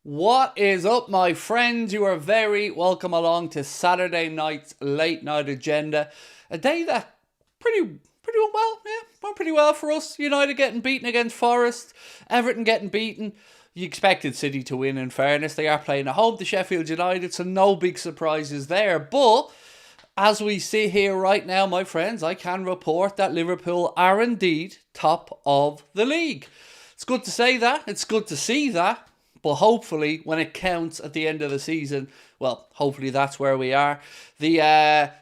What is up, my friends? You are very welcome along to Saturday night's late night agenda. A day that pretty went pretty well for us. United getting beaten against Forest, Everton getting beaten. You expected City to win, in fairness. They are playing at home to Sheffield United, so no big surprises there. But as we sit here right now, my friends, I can report that Liverpool are indeed top of the league. It's good to say that. It's good to see that. But hopefully, when it counts at the end of the season, well, hopefully that's where we are. The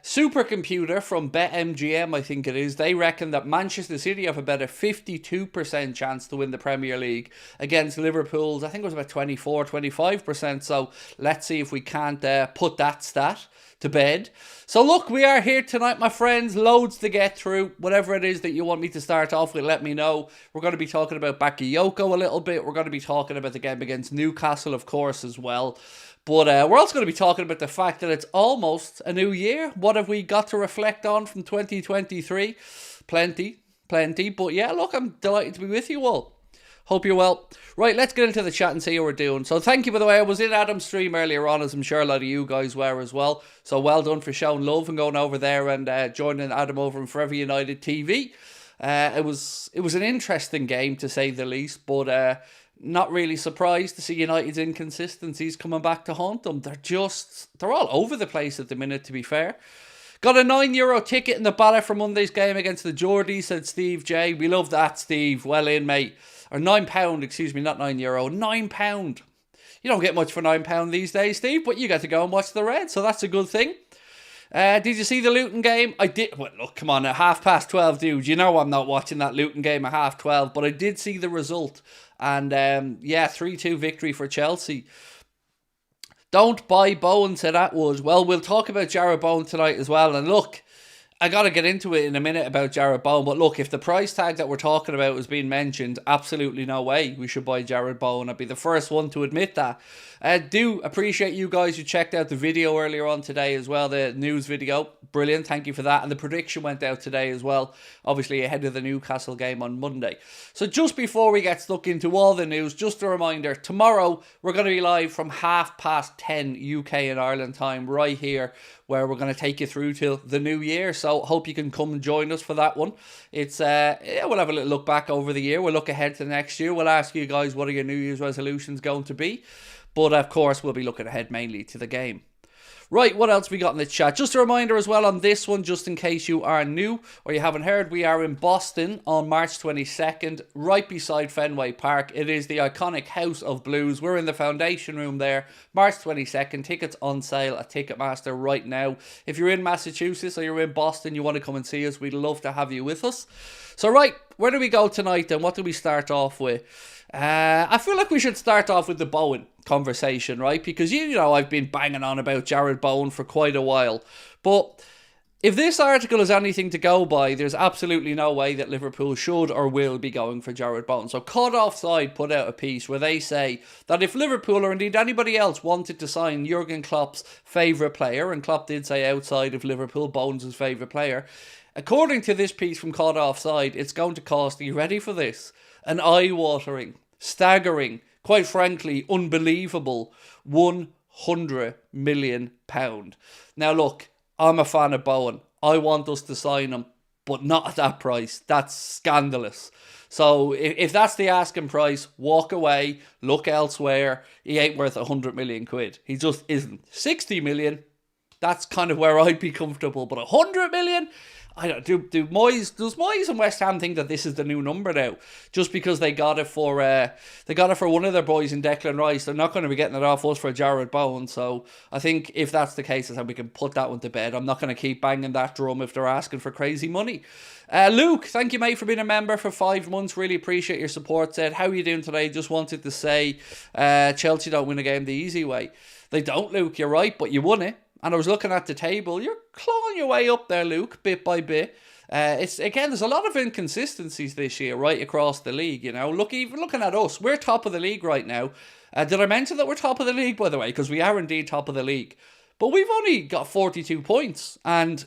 supercomputer from BetMGM, I think it is, they reckon that Manchester City have about a 52% chance to win the Premier League against Liverpool's, I think it was about 24-25%. So let's see if we can't put that stat to bed. So look, we are here tonight, my friends. Loads to get through. Whatever it is that you want me to start off with, let me know. We're going to be talking about Bakayoko a little bit. We're going to be talking about the game against Newcastle, of course, as well. But we're also going to be talking about the fact that it's almost a new year. What have we got to reflect on from 2023? Plenty. But yeah, look, I'm delighted to be with you all. Hope you're well. Right, let's get into the chat and see how we're doing. So thank you, by the way. I was in Adam's stream earlier on, as I'm sure a lot of you guys were as well. So well done for showing love and going over there and joining Adam over on Forever United TV. It was an interesting game, to say the least, but not really surprised to see United's inconsistencies coming back to haunt them. They're all over the place at the minute, to be fair. Got a €9 ticket in the ballot for Monday's game against the Geordies, said Steve J. We love that, Steve. Well in, mate. Or £9, excuse me, not €9. £9. You don't get much for £9 these days, Steve, but you get to go and watch the Reds, so that's a good thing. Did you see the Luton game? I did. Well, look, come on, at 12:30, dude. You know I'm not watching that Luton game at 12:30, but I did see the result. And 3-2 victory for Chelsea. Don't buy Bowen, said Atwood. Well, we'll talk about Jarrod Bowen tonight as well. And look, I got to get into it in a minute about Jarrod Bowen, but look, if the price tag that we're talking about was being mentioned, absolutely no way we should buy Jarrod Bowen. I'd be the first one to admit that. Do appreciate you guys who checked out the video earlier on today as well, the news video. Brilliant, thank you for that. And the prediction went out today as well, obviously ahead of the Newcastle game on Monday. So just before we get stuck into all the news, just a reminder, tomorrow we're going to be live from 10:30 UK and Ireland time right here, where we're going to take you through till the new year. So hope you can come and join us for that one. It's we'll have a little look back over the year. We'll look ahead to next year. We'll ask you guys what are your New Year's resolutions going to be. But of course, we'll be looking ahead mainly to the game. Right, what else we got in the chat? Just a reminder as well on this one, just in case you are new or you haven't heard, we are in Boston on March 22nd, right beside Fenway Park. It is the iconic House of Blues. We're in the Foundation Room there, March 22nd. Tickets on sale at Ticketmaster right now. If you're in Massachusetts or you're in Boston, you want to come and see us, we'd love to have you with us. So right, where do we go tonight then? What do we start off with? I feel like we should start off with the Bowen conversation, right? Because, you know, I've been banging on about Jarrod Bowen for quite a while. But if this article is anything to go by, there's absolutely no way that Liverpool should or will be going for Jarrod Bowen. So Caught Offside put out a piece where they say that if Liverpool or indeed anybody else wanted to sign Jurgen Klopp's favourite player, and Klopp did say outside of Liverpool, Bowen's his favourite player, according to this piece from Caught Offside, it's going to cost, are you ready for this? An eye-watering, staggering, quite frankly, unbelievable £100 million. Now look, I'm a fan of Bowen. I want us to sign him, but not at that price. That's scandalous. So if that's the asking price, walk away, look elsewhere. He ain't worth £100 million. He just isn't. 60 million, that's kind of where I'd be comfortable. But 100 million? I don't does Moyes and West Ham think that this is the new number now? Just because they got it for one of their boys in Declan Rice, they're not going to be getting it off us for Jarrod Bowen. So I think if that's the case, that's how we can put that one to bed. I'm not going to keep banging that drum if they're asking for crazy money. Luke, thank you, mate, for being a member for 5 months. Really appreciate your support. Said, how are you doing today? Just wanted to say Chelsea don't win a game the easy way. They don't, Luke, you're right, but you won it. And I was looking at the table. You're clawing your way up there, Luke, bit by bit. It's again, there's a lot of inconsistencies this year right across the league. You know, even looking at us, we're top of the league right now. Did I mention that we're top of the league, by the way? Because we are indeed top of the league. But we've only got 42 points. And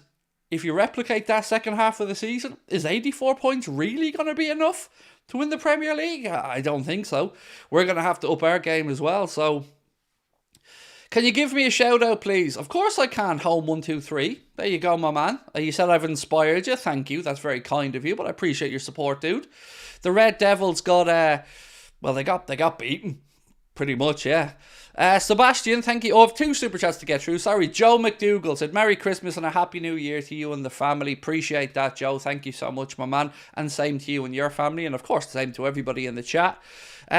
if you replicate that second half of the season, is 84 points really going to be enough? to win the Premier League? I don't think so. We're going to have to up our game as well. So, can you give me a shout out, please? Of course I can. Home123. There you go, my man. You said I've inspired you. Thank you. That's very kind of you, but I appreciate your support, dude. The Red Devils got, well, they got beaten. Pretty much, yeah. Sebastian, thank you. Oh, I have 2 super chats to get through. Sorry, Joe McDougall said, Merry Christmas and a Happy New Year to you and the family. Appreciate that, Joe. Thank you so much, my man. And same to you and your family. And of course, the same to everybody in the chat.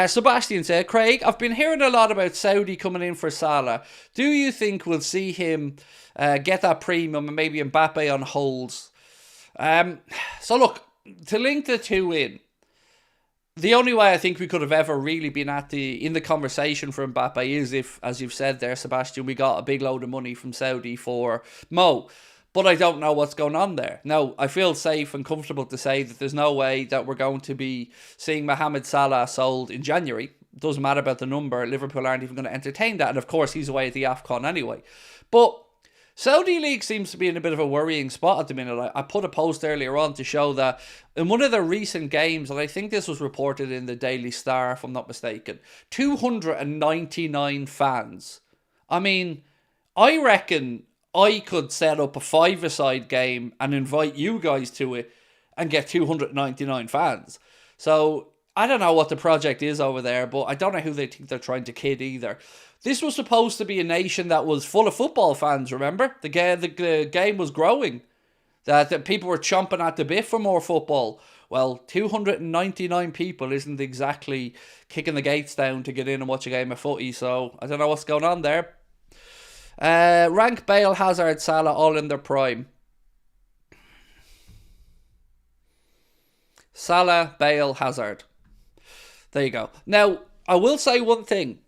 Sebastian said, Craig, I've been hearing a lot about Saudi coming in for Salah. Do you think we'll see him get that premium and maybe Mbappe on holds? So look, to link the two in, the only way I think we could have ever really been in the conversation for Mbappe is if, as you've said there, Sebastian, we got a big load of money from Saudi for Mo. But I don't know what's going on there. Now, I feel safe and comfortable to say that there's no way that we're going to be seeing Mohamed Salah sold in January. Doesn't matter about the number. Liverpool aren't even going to entertain that. And of course, he's away at the AFCON anyway. But Saudi League seems to be in a bit of a worrying spot at the minute. I put a post earlier on to show that in one of the recent games, and I think this was reported in the Daily Star, if I'm not mistaken, 299 fans. I mean, I reckon I could set up a 5-a-side game and invite you guys to it and get 299 fans. So I don't know what the project is over there, but I don't know who they think they're trying to kid either. This was supposed to be a nation that was full of football fans, remember? The game was growing. That people were chomping at the bit for more football. Well, 299 people isn't exactly kicking the gates down to get in and watch a game of footy, so I don't know what's going on there. Rank Bale, Hazard, Salah, all in their prime. Salah, Bale, Hazard. There you go. Now, I will say one thing.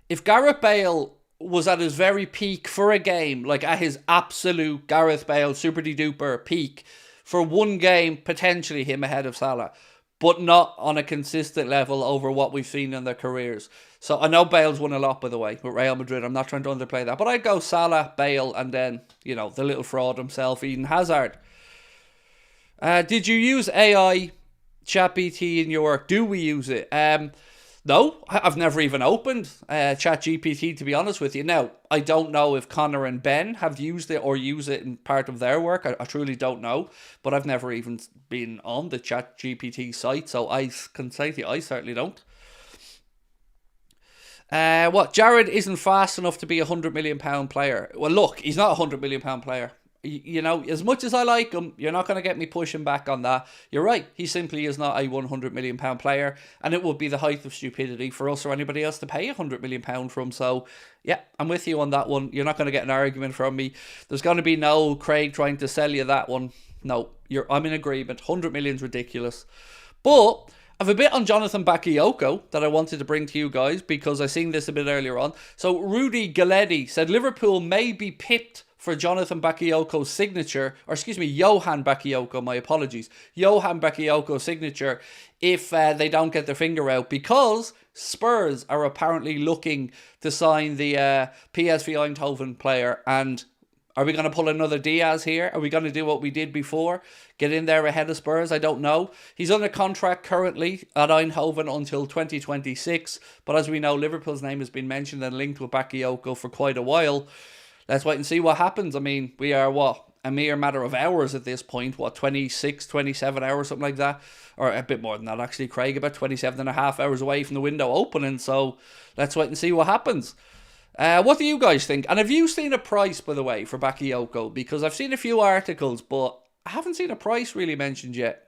If Gareth Bale was at his very peak for a game, like at his absolute Gareth Bale super-de-duper peak, for one game, potentially him ahead of Salah, but not on a consistent level over what we've seen in their careers. So I know Bale's won a lot, by the way, with Real Madrid. I'm not trying to underplay that. But I'd go Salah, Bale, and then, the little fraud himself, Eden Hazard. Did you use AI ChatGPT in your work? Do we use it? No, I've never even opened ChatGPT, to be honest with you. Now, I don't know if Connor and Ben have used it or use it in part of their work. I truly don't know. But I've never even been on the ChatGPT site, so I can say to you, I certainly don't. Jarrod isn't fast enough to be a £100 million player. Well, look, he's not a £100 million player. As much as I like him, you're not going to get me pushing back on that. You're right. He simply is not a £100 million player, and it would be the height of stupidity for us or anybody else to pay £100 million for him. So, yeah, I'm with you on that one. You're not going to get an argument from me. There's going to be no Craig trying to sell you that one. No, I'm in agreement. 100 million's ridiculous. But I've a bit on Jonathan Bakayoko that I wanted to bring to you guys because I seen this a bit earlier on. So Rudy Galetti said Liverpool may be pipped for Jonathan Bakayoko's signature, Johan Bakayoko, my apologies, Johan Bakayoko's signature if they don't get their finger out, because Spurs are apparently looking to sign the PSV Eindhoven player. And are we going to pull another Diaz here? Are we going to do what we did before? Get in there ahead of Spurs? I don't know. He's under contract currently at Eindhoven until 2026. But as we know, Liverpool's name has been mentioned and linked with Bakayoko for quite a while. Let's wait and see what happens. I mean, we are, a mere matter of hours at this point. 26, 27 hours, something like that. Or a bit more than that, actually, Craig. About 27 and a half hours away from the window opening. So let's wait and see what happens. What do you guys think? And have you seen a price, by the way, for Bakayoko? Because I've seen a few articles, but I haven't seen a price really mentioned yet.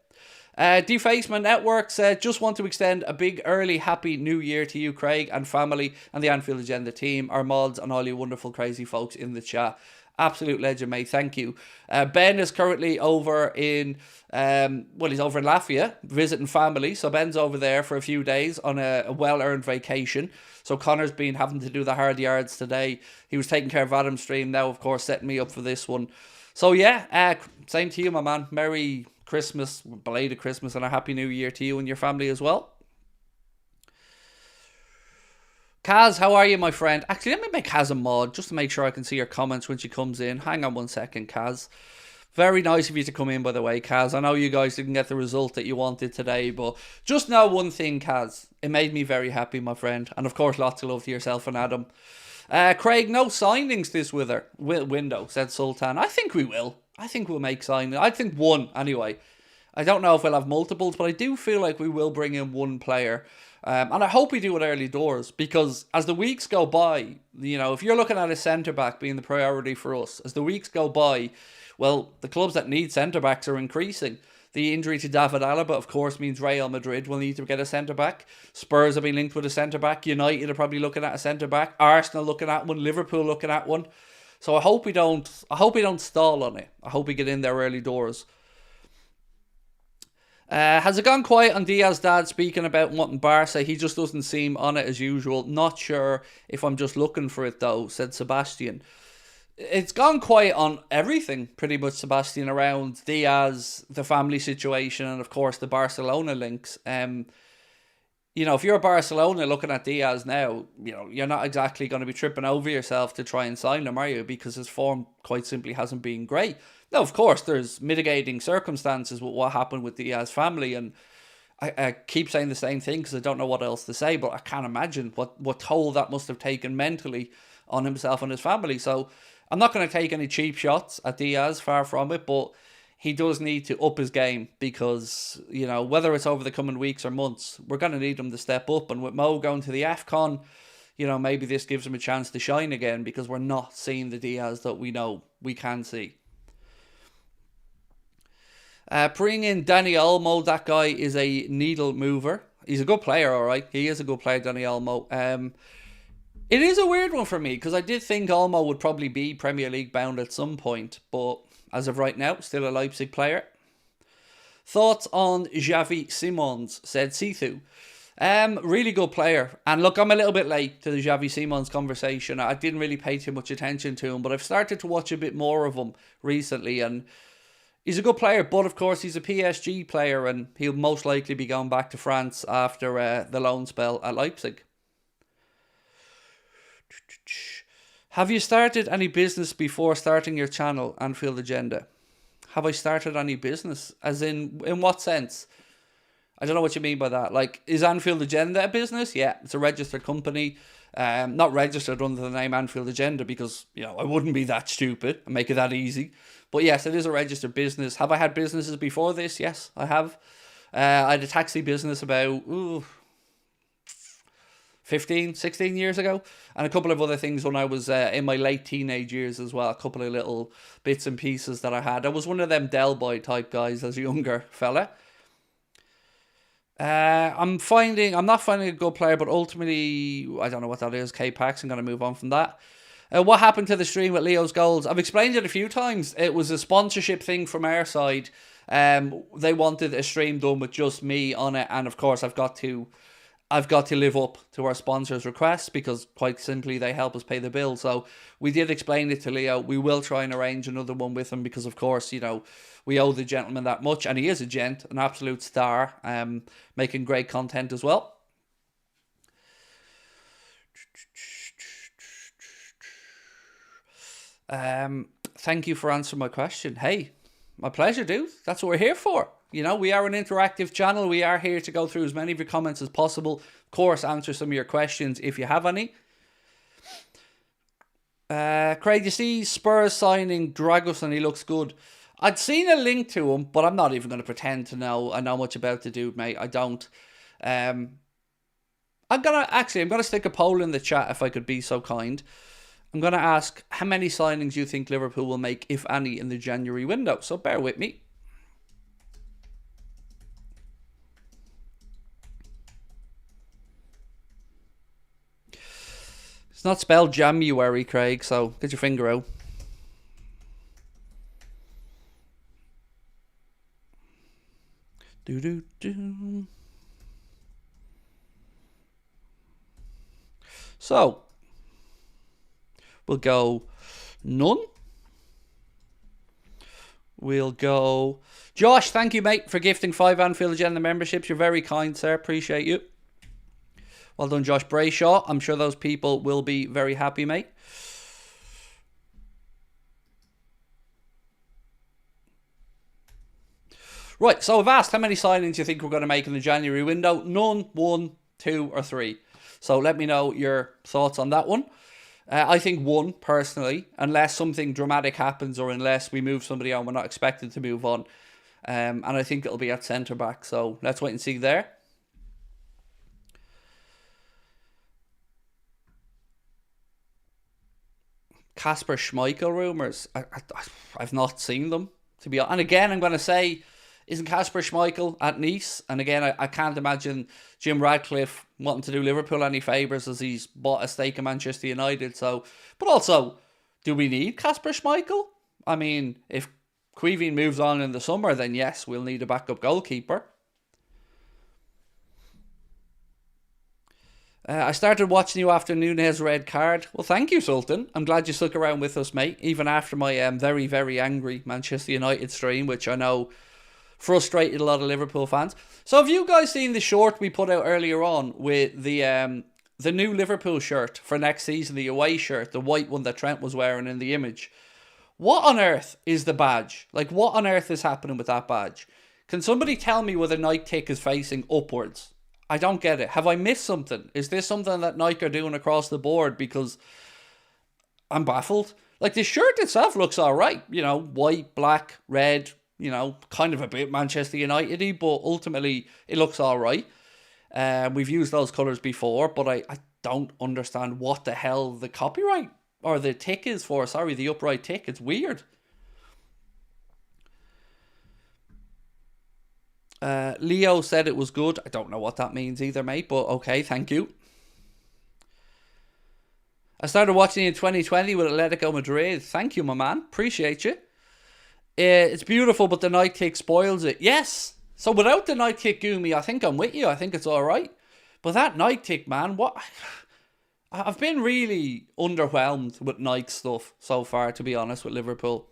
Defacement Network said, just want to extend a big early happy new year to you, Craig, and family, and the Anfield Agenda team, our mods, and all you wonderful crazy folks in the chat. Absolute legend, mate. Thank you. Ben is currently over in, he's over in Latvia visiting family. So Ben's over there for a few days on a well-earned vacation. So Connor's been having to do the hard yards today. He was taking care of Adam's stream. Now, of course, setting me up for this one. So yeah, same to you, my man. Merry Christmas, belated Christmas, and a happy new year to you and your family as well. Kaz, how are you, my friend? Actually, let me make Kaz a mod just to make sure I can see your comments when she comes in. Hang on one second, Kaz. Very nice of you to come in, by the way, Kaz. I know you guys didn't get the result that you wanted today, but just know one thing, Kaz. It made me very happy, my friend. And of course, lots of love to yourself and Adam. Craig, no signings this window, said Sultan. I think we will. I think we'll make signings. I think one, anyway. I don't know if we'll have multiples, but I do feel like we will bring in one player. And I hope we do it early doors, because as the weeks go by, you know, if you're looking at a centre-back being the priority for us, as the weeks go by, well, the clubs that need centre-backs are increasing. The injury to David Alaba, of course, means Real Madrid will need to get a centre-back. Spurs have been linked with a centre-back. United are probably looking at a centre-back. Arsenal looking at one. Liverpool looking at one. So I hope we don't stall on it. I hope we get in there early doors. Has it gone quiet on Diaz's dad speaking about wanting Barca? He just doesn't seem on it as usual. Not sure if I'm just looking for it though, said Sebastian. It's gone quiet on everything, pretty much, Sebastian, around Diaz, the family situation, and of course the Barcelona links. You know, if you're Barcelona looking at Diaz now, you know, you're not exactly going to be tripping over yourself to try and sign him, are you? Because his form quite simply hasn't been great. Now, of course, there's mitigating circumstances with what happened with Diaz's family, and I keep saying the same thing because I don't know what else to say, but I can't imagine what toll that must have taken mentally on himself and his family. So I'm not going to take any cheap shots at Diaz, far from it, but he does need to up his game because, you know, whether it's over the coming weeks or months, we're going to need him to step up. And with Mo going to the AFCON, you know, maybe this gives him a chance to shine again because we're not seeing the Diaz that we know we can see. Bring in Danny Olmo. That guy is a needle mover. He's a good player, all right. He is a good player, Danny Olmo. It is a weird one for me because I did think Olmo would probably be Premier League bound at some point, but as of right now, still a Leipzig player. Thoughts on Xavi Simons, said Sithu. Really good player. And look, I'm a little bit late to the Xavi Simons conversation. I didn't really pay too much attention to him, but I've started to watch a bit more of him recently, and he's a good player, but of course he's a PSG player and he'll most likely be going back to France after the loan spell at Leipzig. Have you started any business before starting your channel, Anfield Agenda? Have I started any business? As in what sense? I don't know what you mean by that. Like, is Anfield Agenda a business? Yeah, it's a registered company. Not registered under the name Anfield Agenda because, you know, I wouldn't be that stupid and make it that easy. But yes, it is a registered business. Have I had businesses before this? Yes, I have. I had a taxi business about 15, 16 years ago. And a couple of other things when I was in my late teenage years as well. A couple of little bits and pieces that I had. I was one of them Del Boy type guys as a younger fella. I'm not finding a good player, but ultimately, I don't know what that is. K-Pax, I'm going to move on from that. What happened to the stream with Leo's goals? I've explained it a few times. It was a sponsorship thing from our side. They wanted a stream done with just me on it, and of course I've got to live up to our sponsors' requests because quite simply they help us pay the bill. So we did explain it to Leo. We will try and arrange another one with him because of course, you know, we owe the gentleman that much, and he is a gent, an absolute star, making great content as well. Thank you for answering my question. Hey, my pleasure, dude. That's what we're here for. You know, we are an interactive channel. We are here to go through as many of your comments as possible. Of course, answer some of your questions if you have any. Craig, you see Spurs signing Dragos and he looks good. I'd seen a link to him, but I'm not even going to pretend to know. I know much about the dude, mate. I don't. I'm gonna stick a poll in the chat if I could be so kind. I'm going to ask how many signings you think Liverpool will make, if any, in the January window. So bear with me. It's not spelled January, Craig, so get your finger out. So we'll go none. We'll go Josh, thank you, mate, for gifting 5 Anfield Agenda memberships. You're very kind, sir. Appreciate you. Well done, Josh Brayshaw. I'm sure those people will be very happy, mate. Right, so I've asked how many signings you think we're going to make in the January window. None, 1, 2 or 3. So let me know your thoughts on that one. I think 1, personally, unless something dramatic happens or unless we move somebody on we're not expected to move on. And I think it'll be at centre-back. So let's wait and see there. Kasper Schmeichel rumours. I've not seen them, to be honest. And again, I'm going to say, isn't Kasper Schmeichel at Nice? And again, I can't imagine Jim Radcliffe wanting to do Liverpool any favours as he's bought a stake in Manchester United. So, but also, do we need Kasper Schmeichel? I mean, if Queeveen moves on in the summer, then yes, we'll need a backup goalkeeper. I started watching you after Nunez red card. Well, thank you, Sultan. I'm glad you stuck around with us, mate. Even after my very, very angry Manchester United stream, which I know frustrated a lot of Liverpool fans. So have you guys seen the short we put out earlier on with the new Liverpool shirt for next season, the away shirt, the white one that Trent was wearing in the image? What on earth is the badge? Like, what on earth is happening with that badge? Can somebody tell me whether Nike tick is facing upwards? I don't get it. Have I missed something? Is this something that Nike are doing across the board? Because I'm baffled. Like, the shirt itself looks alright. You know, white, black, red, you know, kind of a bit Manchester United-y, but ultimately it looks alright. We've used those colours before, but I don't understand what the hell the copyright or the tick is for. Sorry, the upright tick. It's weird. Leo said it was good. I don't know what that means either, mate, but okay, thank you. I started watching in 2020 with Atletico Madrid. Thank you, my man. Appreciate you. It's beautiful, but the night kick spoils it. Yes. So without the night kick, Gumi, I think I'm with you. I think it's all right. But that night kick, man, what? I've been really underwhelmed with Nike stuff so far, to be honest, with Liverpool.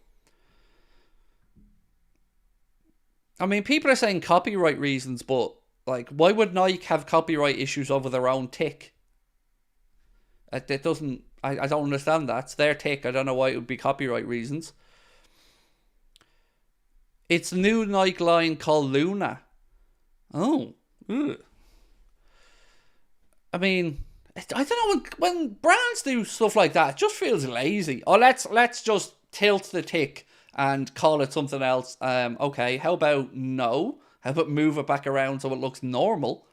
I mean, people are saying copyright reasons, but like, why would Nike have copyright issues over their own tick? It doesn't. I don't understand that. It's their tick. I don't know why it would be copyright reasons. It's a new Nike line called Luna. Oh. Ugh. I mean, I don't know, when brands do stuff like that, it just feels lazy. Oh, let's just tilt the tick and call it something else. Okay, how about no? How about move it back around so it looks normal?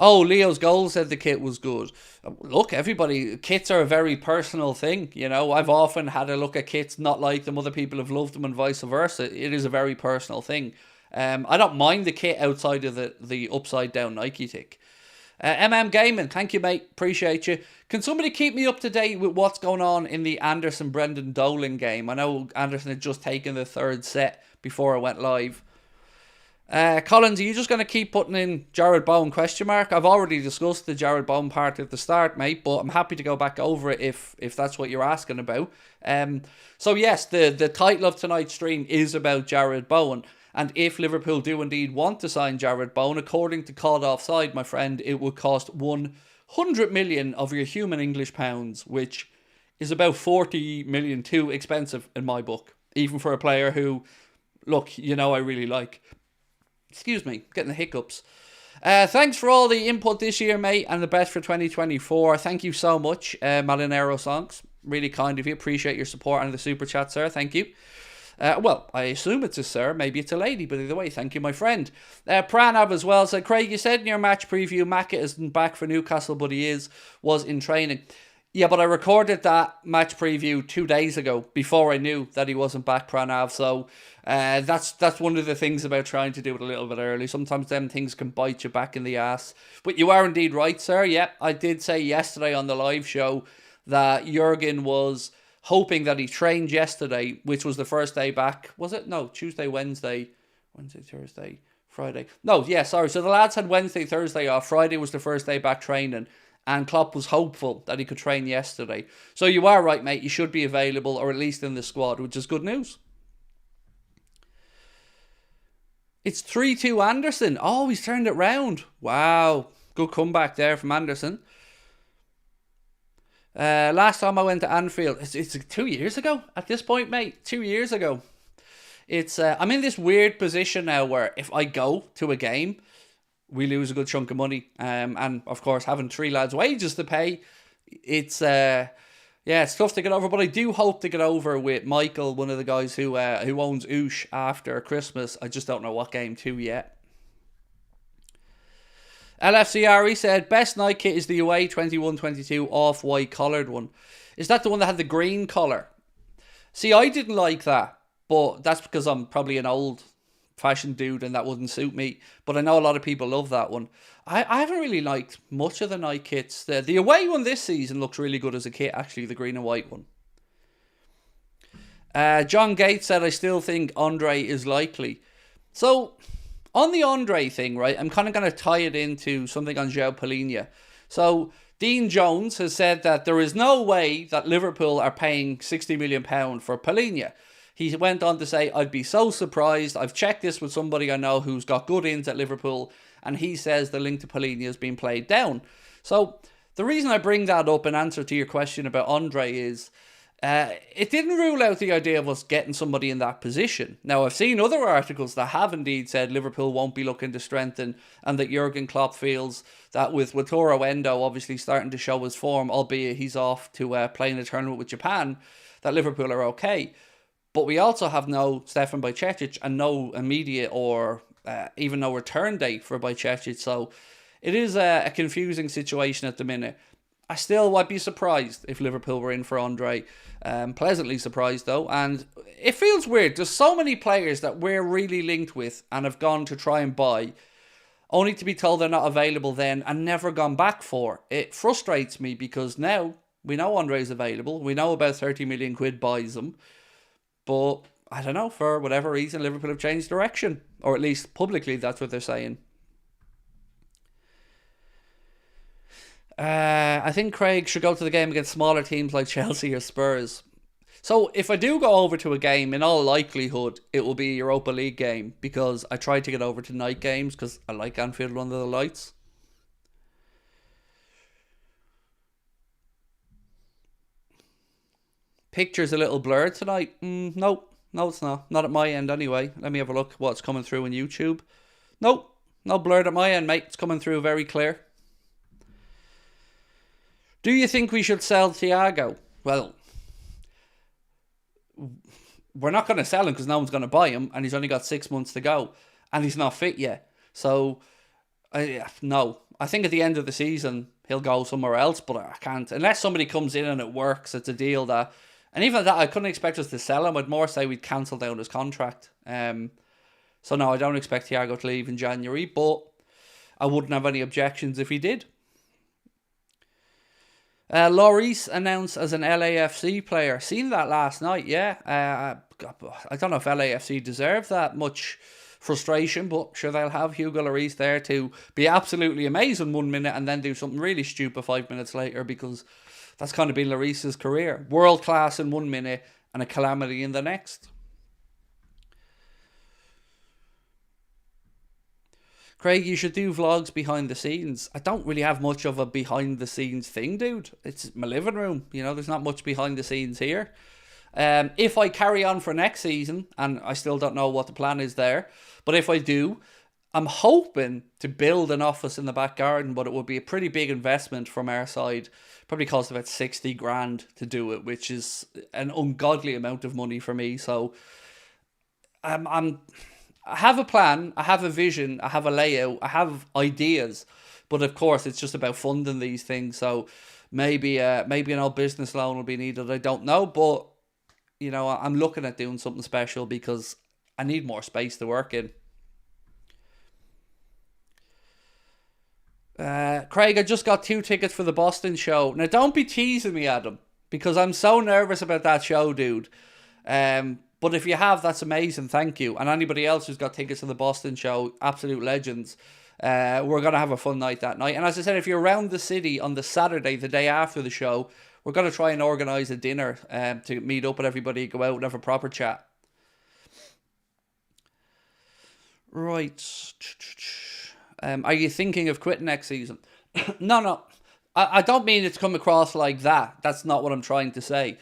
Oh, Leo's goal said the kit was good. Look, everybody, kits are a very personal thing. You know, I've often had a look at kits, not like them. Other people have loved them and vice versa. It is a very personal thing. I don't mind the kit outside of the upside down Nike tick. Gaming, thank you, mate. Appreciate you. Can somebody keep me up to date with what's going on in the Anderson-Brendan Dolan game? I know Anderson had just taken the third set before I went live. Collins, are you just going to keep putting in Jarrod Bowen ? I've already discussed the Jarrod Bowen part at the start, mate, but I'm happy to go back over it if that's what you're asking about. So yes, the title of tonight's stream is about Jarrod Bowen. And if Liverpool do indeed want to sign Jarrod Bowen, according to Called Offside, my friend, it would cost 100 million of your human English pounds, which is about 40 million too expensive in my book, even for a player who, look, you know I really like. Excuse me, getting the hiccups. Thanks for all the input this year, mate, and the best for 2024. Thank you so much, Malinero Songs. Really kind of you. Appreciate your support and the super chat, sir. Thank you. Well, I assume it's a sir, maybe it's a lady, but either way, thank you, my friend. Pranav as well said, Craig, you said in your match preview, Macca isn't back for Newcastle, but he was in training. Yeah, but I recorded that match preview 2 days ago, before I knew that he wasn't back, Pranav, so that's one of the things about trying to do it a little bit early. Sometimes them things can bite you back in the ass. But you are indeed right, sir. Yeah, I did say yesterday on the live show that Jurgen was hoping that he trained yesterday, which was the first day back. Was it? No, Tuesday, Wednesday, Thursday, Friday. No, yeah, sorry. So the lads had Wednesday, Thursday off. Friday was the first day back training. And Klopp was hopeful that he could train yesterday. So you are right, mate. You should be available, or at least in the squad, which is good news. It's 3-2 Anderson. Oh, he's turned it round. Wow. Good comeback there from Anderson. Last time I went to Anfield, it's 2 years ago at this point, mate. 2 years ago. It's I'm in this weird position now where if I go to a game, we lose a good chunk of money. And of course, having three lads' wages to pay, it's it's tough to get over. But I do hope to get over with Michael, one of the guys who owns Oosh, after Christmas. I just don't know what game to yet. LFCRE said, best night kit is the away 21-22 off-white coloured one. Is that the one that had the green colour? See, I didn't like that, but that's because I'm probably an old-fashioned dude and that wouldn't suit me. But I know a lot of people love that one. I haven't really liked much of the night kits. The away one this season looks really good as a kit, actually, the green and white one. John Gates said, I still think Andre is likely. So, on the Andre thing, right, I'm kind of going to tie it into something on João Palhinha. So, Dean Jones has said that there is no way that Liverpool are paying £60 million for Palhinha. He went on to say, I'd be so surprised. I've checked this with somebody I know who's got good ins at Liverpool, and he says the link to Palhinha has been played down. So, the reason I bring that up in answer to your question about Andre is, it didn't rule out the idea of us getting somebody in that position. Now, I've seen other articles that have indeed said Liverpool won't be looking to strengthen, and that Jurgen Klopp feels that with Wataru Endo obviously starting to show his form, albeit he's off to play in a tournament with Japan, that Liverpool are okay. But we also have no Stefan Bajcetic and no immediate or even no return date for Bajcetic. So it is a confusing situation at the minute. I still would be surprised if Liverpool were in for Andre. Pleasantly surprised though. And it feels weird. There's so many players that we're really linked with and have gone to try and buy, only to be told they're not available then and never gone back for. It frustrates me because now we know Andre's available. We know about 30 million quid buys him. But I don't know, for whatever reason, Liverpool have changed direction. Or at least publicly, that's what they're saying. I think Craig should go to the game against smaller teams like Chelsea or Spurs. So if I do go over to a game, in all likelihood, it will be a Europa League game, because I tried to get over to night games because I like Anfield under the lights. Picture's a little blurred tonight. No, it's not. Not at my end anyway. Let me have a look what's coming through on YouTube. Nope, no blurred at my end, mate. It's coming through very clear. Do you think we should sell Thiago? Well, we're not going to sell him because no one's going to buy him, and he's only got 6 months to go, and he's not fit yet. So, no. I think at the end of the season, he'll go somewhere else, but I can't. Unless somebody comes in and it works, it's a deal that... And even at that, I couldn't expect us to sell him. I'd more say we'd cancel down his contract. So no, I don't expect Thiago to leave in January, but I wouldn't have any objections if he did. Lloris announced as an LAFC player. Seen that last night, yeah. I don't know if LAFC deserve that much frustration, but sure, they'll have Hugo Lloris there to be absolutely amazing 1 minute and then do something really stupid 5 minutes later, because that's kind of been Lloris's career. World class in 1 minute and a calamity in the next. Craig, you should do vlogs behind the scenes. I don't really have much of a behind the scenes thing, dude. It's my living room. You know, there's not much behind the scenes here. If I carry on for next season, and I still don't know what the plan is there, but if I do, I'm hoping to build an office in the back garden, but it would be a pretty big investment from our side. Probably cost about 60 grand to do it, which is an ungodly amount of money for me. So I have a plan, I have a vision, I have a layout, I have ideas, but of course it's just about funding these things. So maybe an old business loan will be needed. I don't know, but you know, I'm looking at doing something special because I need more space to work in. Craig, I just got 2 tickets for the Boston show. Now, don't be teasing me, Adam, because I'm so nervous about that show, dude. But if you have, that's amazing. Thank you. And anybody else who's got tickets to the Boston show, absolute legends. We're going to have a fun night that night. And as I said, if you're around the city on the Saturday, the day after the show, we're going to try and organise a dinner to meet up with everybody, go out and have a proper chat. Right. Are you thinking of quitting next season? No. I don't mean it to come across like that. That's not what I'm trying to say.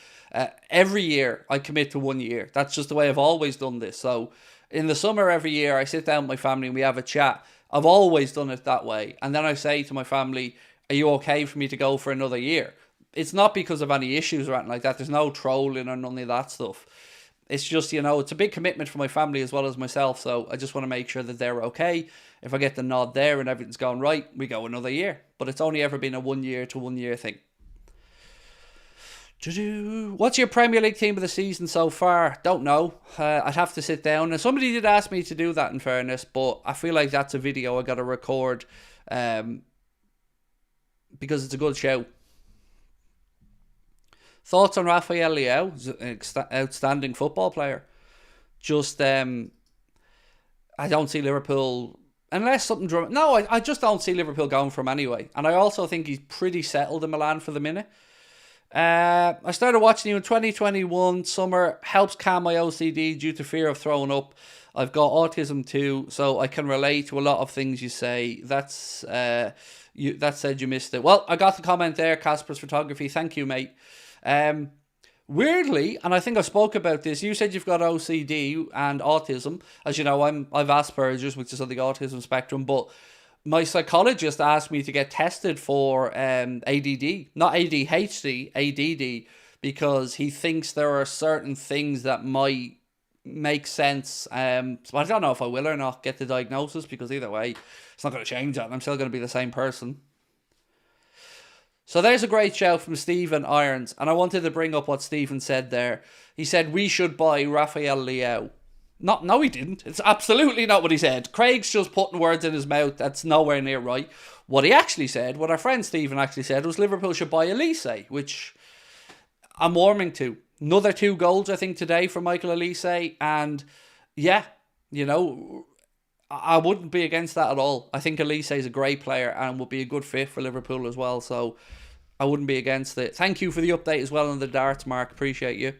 Every year I commit to 1 year. That's just the way I've always done this. So in the summer every year I sit down with my family and we have a chat. I've always done it that way. And then I say to my family, are you okay for me to go for another year? It's not because of any issues or anything like that. There's no trolling or none of that stuff. It's just, it's a big commitment for my family as well as myself. So I just want to make sure that they're okay. If I get the nod there and everything's going right, we go another year. But it's only ever been a 1 year to 1 year thing. What's your Premier League team of the season so far? Don't know. I'd have to sit down. And somebody did ask me to do that, in fairness. But I feel like that's a video I got to record. Because it's a good show. Thoughts on Rafael Leao? He's an outstanding football player. Just, I don't see Liverpool... Unless something... I just don't see Liverpool going for him anyway. And I also think he's pretty settled in Milan for the minute. I started watching you in 2021 summer. Helps calm my OCD due to fear of throwing up. I've got autism too, so I can relate to a lot of things you say. That said, you missed it. Well, I got the comment there, Casper's Photography. Thank you, mate. Weirdly, and I think I spoke about this, you said you've got OCD and autism. As you know, I've Asperger's, which is on the autism spectrum, but my psychologist asked me to get tested for ADD, not ADHD, ADD, because he thinks there are certain things that might make sense. So I don't know if I will or not get the diagnosis, because either way, it's not going to change that. I'm still going to be the same person. So there's a great shout from Stephen Irons, and I wanted to bring up what Stephen said there. He said, we should buy Rafael Leao. No, he didn't. It's absolutely not what he said. Craig's just putting words in his mouth. That's nowhere near right. What he actually said, what our friend Stephen actually said, was Liverpool should buy Elise, which I'm warming to. Another 2 goals, I think, today for Michael Elise. And yeah, I wouldn't be against that at all. I think Elise is a great player and would be a good fit for Liverpool as well. So I wouldn't be against it. Thank you for the update as well on the darts, Mark. Appreciate you.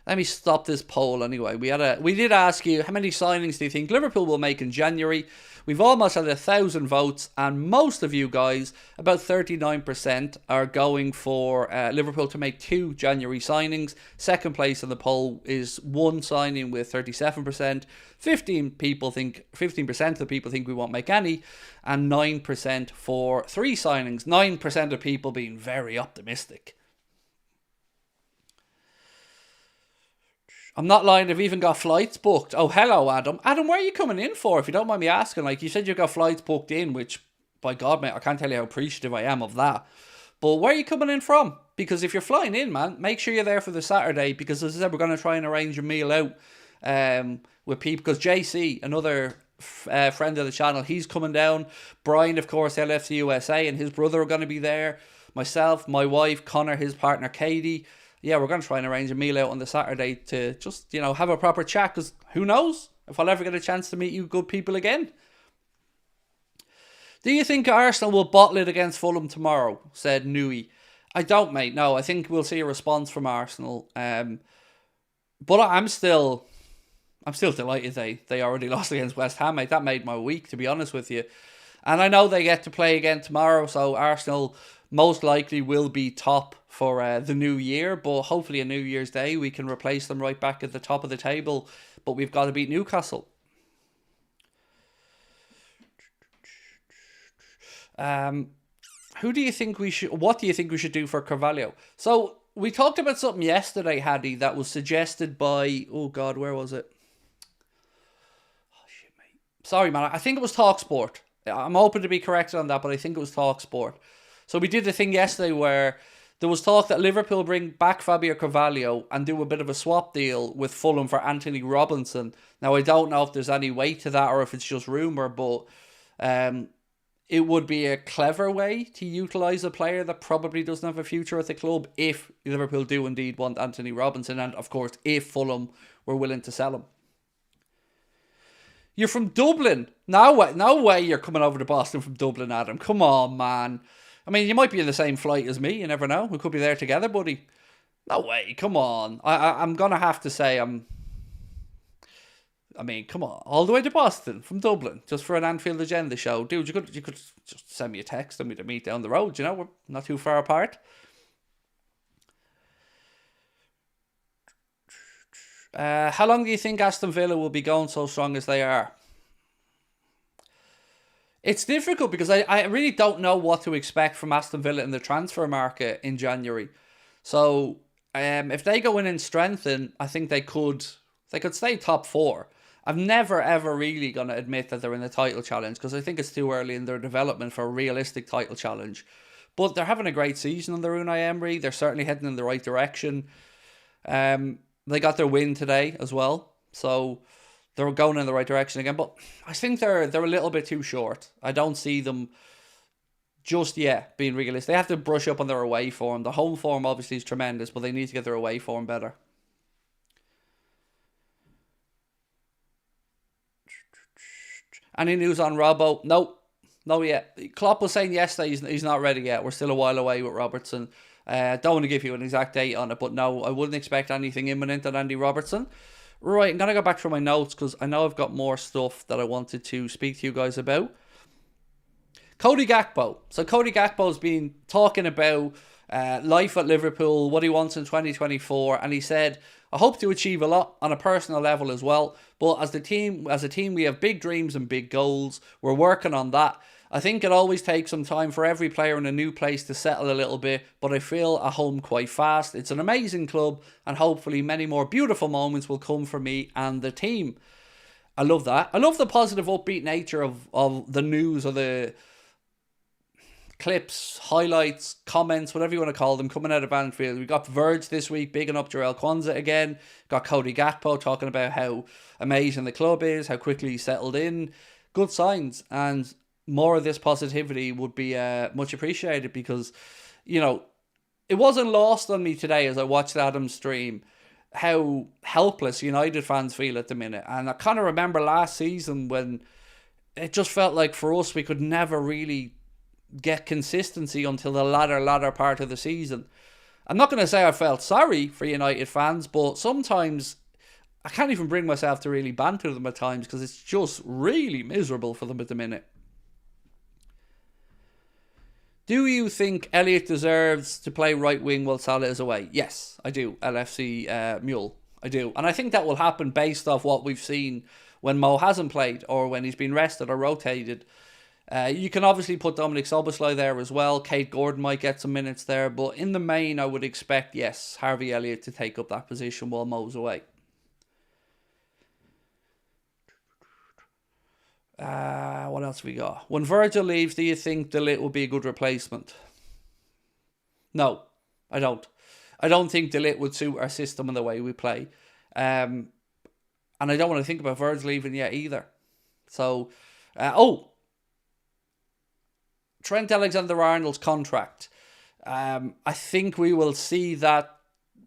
Let me stop this poll anyway. We did ask you, how many signings do you think Liverpool will make in January? We've almost had 1,000 votes, and most of you guys, about 39%, are going for Liverpool to make 2 January signings. Second place in the poll is 1 signing with 37%. 15% of the people think we won't make any, and 9% for 3 signings. 9% of people being very optimistic. I'm not lying, I've even got flights booked. Oh, hello, Adam. Adam, where are you coming in for, if you don't mind me asking? Like, you said you've got flights booked in, which, by God, mate, I can't tell you how appreciative I am of that. But where are you coming in from? Because if you're flying in, man, make sure you're there for the Saturday, because as I said, we're going to try and arrange a meal out with people. Because JC, another friend of the channel, he's coming down. Brian, of course, LFC USA, and his brother are going to be there. Myself, my wife, Connor, his partner, Katie. Yeah, we're going to try and arrange a meal out on the Saturday to just, have a proper chat, because who knows if I'll ever get a chance to meet you good people again. Do you think Arsenal will bottle it against Fulham tomorrow? Said Nui. I don't, mate. No, I think we'll see a response from Arsenal. But I'm still delighted they already lost against West Ham, mate. That made my week, to be honest with you. And I know they get to play again tomorrow, so Arsenal most likely will be top for the new year, but hopefully on New Year's Day we can replace them right back at the top of the table. But we've got to beat Newcastle. What do you think we should do for Carvalho? So we talked about something yesterday, Haddy, that was suggested by, oh God, where was it? Oh shit, mate. Sorry, man. I think it was TalkSport. I'm open to be corrected on that, but I think it was TalkSport. So we did the thing yesterday where there was talk that Liverpool bring back Fabio Carvalho and do a bit of a swap deal with Fulham for Anthony Robinson. Now, I don't know if there's any weight to that or if it's just rumour, but it would be a clever way to utilise a player that probably doesn't have a future at the club if Liverpool do indeed want Anthony Robinson, and of course if Fulham were willing to sell him. You're from Dublin. No way you're coming over to Boston from Dublin, Adam. Come on, man. I mean, you might be in the same flight as me. You never know. We could be there together, buddy. No way. Come on. I'm going to have to say I'm I mean, come on, all the way to Boston from Dublin just for an Anfield Agenda show, dude. You could just send me a text and me to meet down the road. You know, we're not too far apart. How long do you think Aston Villa will be going so strong as they are? It's difficult because I really don't know what to expect from Aston Villa in the transfer market in January. So if they go in and strengthen, I think they could stay top four. I'm never ever really going to admit that they're in the title challenge because I think it's too early in their development for a realistic title challenge. But they're having a great season under Unai Emery. They're certainly heading in the right direction. They got their win today as well, so they're going in the right direction again. But I think they're a little bit too short. I don't see them just yet being realistic. They have to brush up on their away form. The home form obviously is tremendous, but they need to get their away form better. Any news on Robbo? No yet. Klopp was saying yesterday he's not ready yet. We're still a while away with Robertson. Don't want to give you an exact date on it, but no, I wouldn't expect anything imminent on Andy Robertson. Right, I'm going to go back through my notes because I know I've got more stuff that I wanted to speak to you guys about. Cody Gakpo. So Cody Gakpo's been talking about life at Liverpool, what he wants in 2024, and he said, I hope to achieve a lot on a personal level as well, but as a team we have big dreams and big goals. We're working on that. I think it always takes some time for every player in a new place to settle a little bit, but I feel at home quite fast. It's an amazing club, and hopefully many more beautiful moments will come for me and the team. I love that. I love the positive, upbeat nature of the news or the clips, highlights, comments, whatever you want to call them, coming out of Anfield. We got Verge this week, bigging up Jarrell Kwanzaa again. Got Cody Gakpo talking about how amazing the club is, how quickly he settled in. Good signs, and more of this positivity would be much appreciated because, you know, it wasn't lost on me today as I watched Adam's stream how helpless United fans feel at the minute. And I kind of remember last season when it just felt like for us we could never really get consistency until the latter part of the season. I'm not going to say I felt sorry for United fans, but sometimes I can't even bring myself to really banter them at times because it's just really miserable for them at the minute. Do you think Elliott deserves to play right wing while Salah is away? Yes, I do. LFC Mule. I do. And I think that will happen based off what we've seen when Mo hasn't played or when he's been rested or rotated. You can obviously put Dominic Szoboszlai there as well. Kate Gordon might get some minutes there. But in the main, I would expect, yes, Harvey Elliott to take up that position while Mo's away. What else we got? When Virgil leaves, do you think De Ligt will be a good replacement? No, I don't. I don't think De Ligt would suit our system and the way we play. And I don't want to think about Virgil leaving yet either. So, Trent Alexander-Arnold's contract. I think we will see that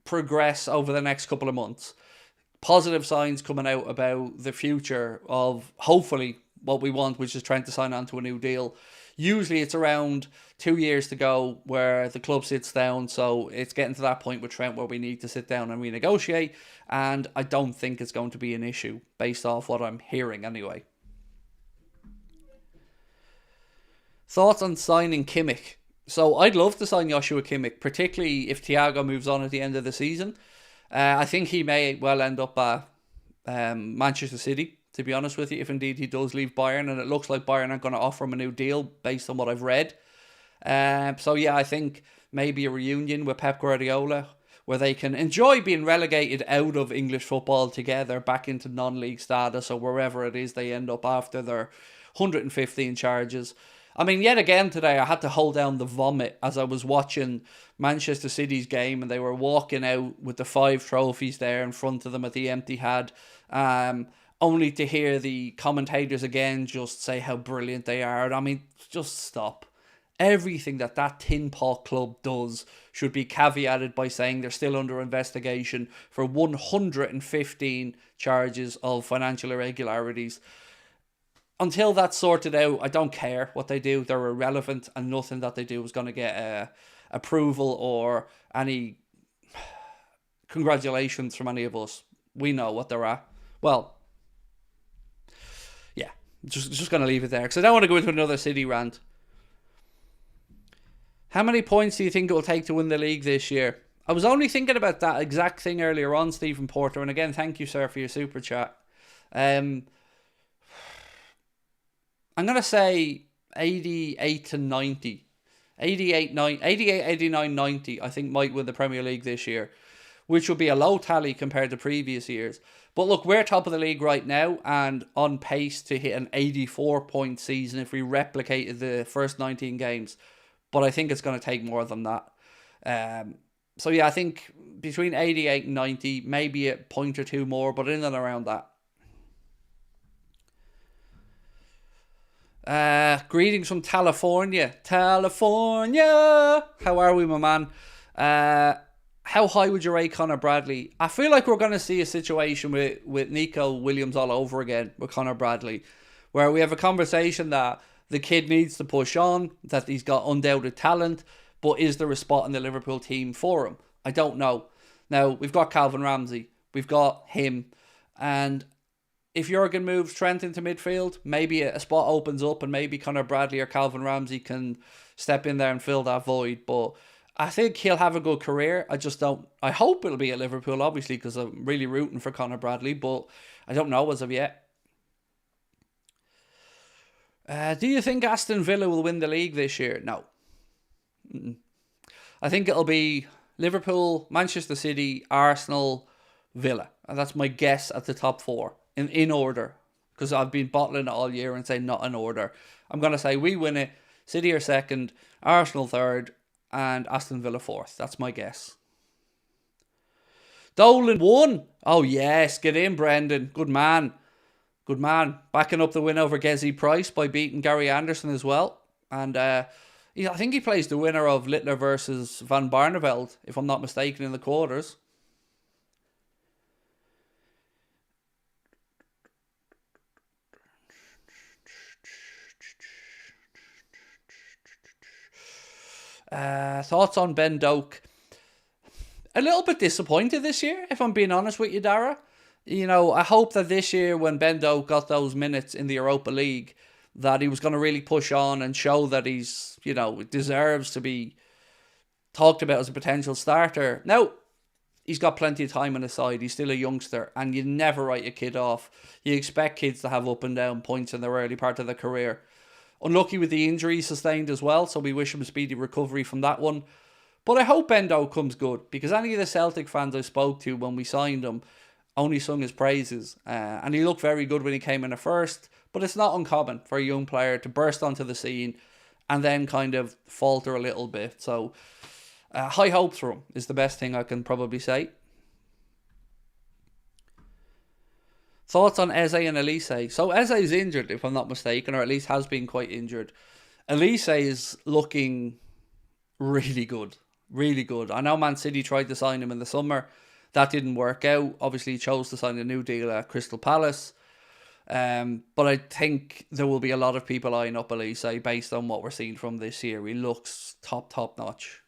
progress over the next couple of months. Positive signs coming out about the future of, hopefully, what we want, which is trying to sign on to a new deal. Usually it's around 2 years to go where the club sits down, so it's getting to that point with Trent where we need to sit down and renegotiate, and I don't think it's going to be an issue based off what I'm hearing anyway. Thoughts on signing Kimmich? So I'd love to sign Joshua Kimmich, particularly if Thiago moves on at the end of the season. I think he may well end up at Manchester City, to be honest with you, if indeed he does leave Bayern, and it looks like Bayern aren't going to offer him a new deal based on what I've read. So yeah, I think maybe a reunion with Pep Guardiola where they can enjoy being relegated out of English football together back into non-league status or wherever it is they end up after their 115 charges. I mean, yet again today, I had to hold down the vomit as I was watching Manchester City's game and they were walking out with the 5 trophies there in front of them at the Etihad, only to hear the commentators again just say how brilliant they are. I mean, just stop. Everything that tin pot club does should be caveated by saying they're still under investigation for 115 charges of financial irregularities. Until that's sorted out, I don't care what they do. They're irrelevant, and nothing that they do is going to get approval or any congratulations from any of us. We know what they're at. Well, Just going to leave it there because I don't want to go into another City rant. How many points do you think it will take to win the league this year? I was only thinking about that exact thing earlier on, Stephen Porter. And again, thank you, sir, for your super chat. I'm going to say 88 to 90. 88, 89, 90, I think might win the Premier League this year, which would be a low tally compared to previous years. But look, we're top of the league right now and on pace to hit an 84-point season if we replicated the first 19 games. But I think it's going to take more than that. So yeah, I think between 88 and 90, maybe a point or two more, but in and around that. Greetings from California. California! How are we, my man? How high would you rate Conor Bradley? I feel like we're going to see a situation with Nico Williams all over again with Conor Bradley, where we have a conversation that the kid needs to push on, that he's got undoubted talent, but is there a spot in the Liverpool team for him? I don't know. Now, we've got Calvin Ramsey, we've got him, and if Jurgen moves Trent into midfield, maybe a spot opens up and maybe Conor Bradley or Calvin Ramsey can step in there and fill that void. But I think he'll have a good career. I hope it'll be at Liverpool, obviously, because I'm really rooting for Conor Bradley, but I don't know as of yet. Do you think Aston Villa will win the league this year? No. I think it'll be Liverpool, Manchester City, Arsenal, Villa. And that's my guess at the top four. In order, because I've been bottling it all year and saying not in order. I'm going to say we win it, City are second, Arsenal third, and Aston Villa fourth. That's my guess. Dolan won. Oh yes, get in, Brendan. Good man. Good man. Backing up the win over Gezi Price by beating Gary Anderson as well. And I think he plays the winner of Littler versus Van Barneveld, if I'm not mistaken, in the quarters. Thoughts on Ben Doak? A little bit disappointed this year, if I'm being honest with you, Dara. I hope that this year when Ben Doak got those minutes in the Europa League, that he was going to really push on and show that he's, deserves to be talked about as a potential starter. Now, he's got plenty of time on his side. He's still a youngster, and you never write a kid off. You expect kids to have up and down points in their early part of their career. Unlucky with the injury sustained as well, so we wish him a speedy recovery from that one. But I hope Endo comes good, because any of the Celtic fans I spoke to when we signed him only sung his praises. And he looked very good when he came in at first, but it's not uncommon for a young player to burst onto the scene and then kind of falter a little bit. So high hopes for him is the best thing I can probably say. Thoughts on Eze and Elise? So Eze is injured, if I'm not mistaken, or at least has been quite injured. Elise is looking really good. Really good. I know Man City tried to sign him in the summer. That didn't work out. Obviously, he chose to sign a new deal at Crystal Palace. But I think there will be a lot of people eyeing up Elise based on what we're seeing from this year. He looks top notch.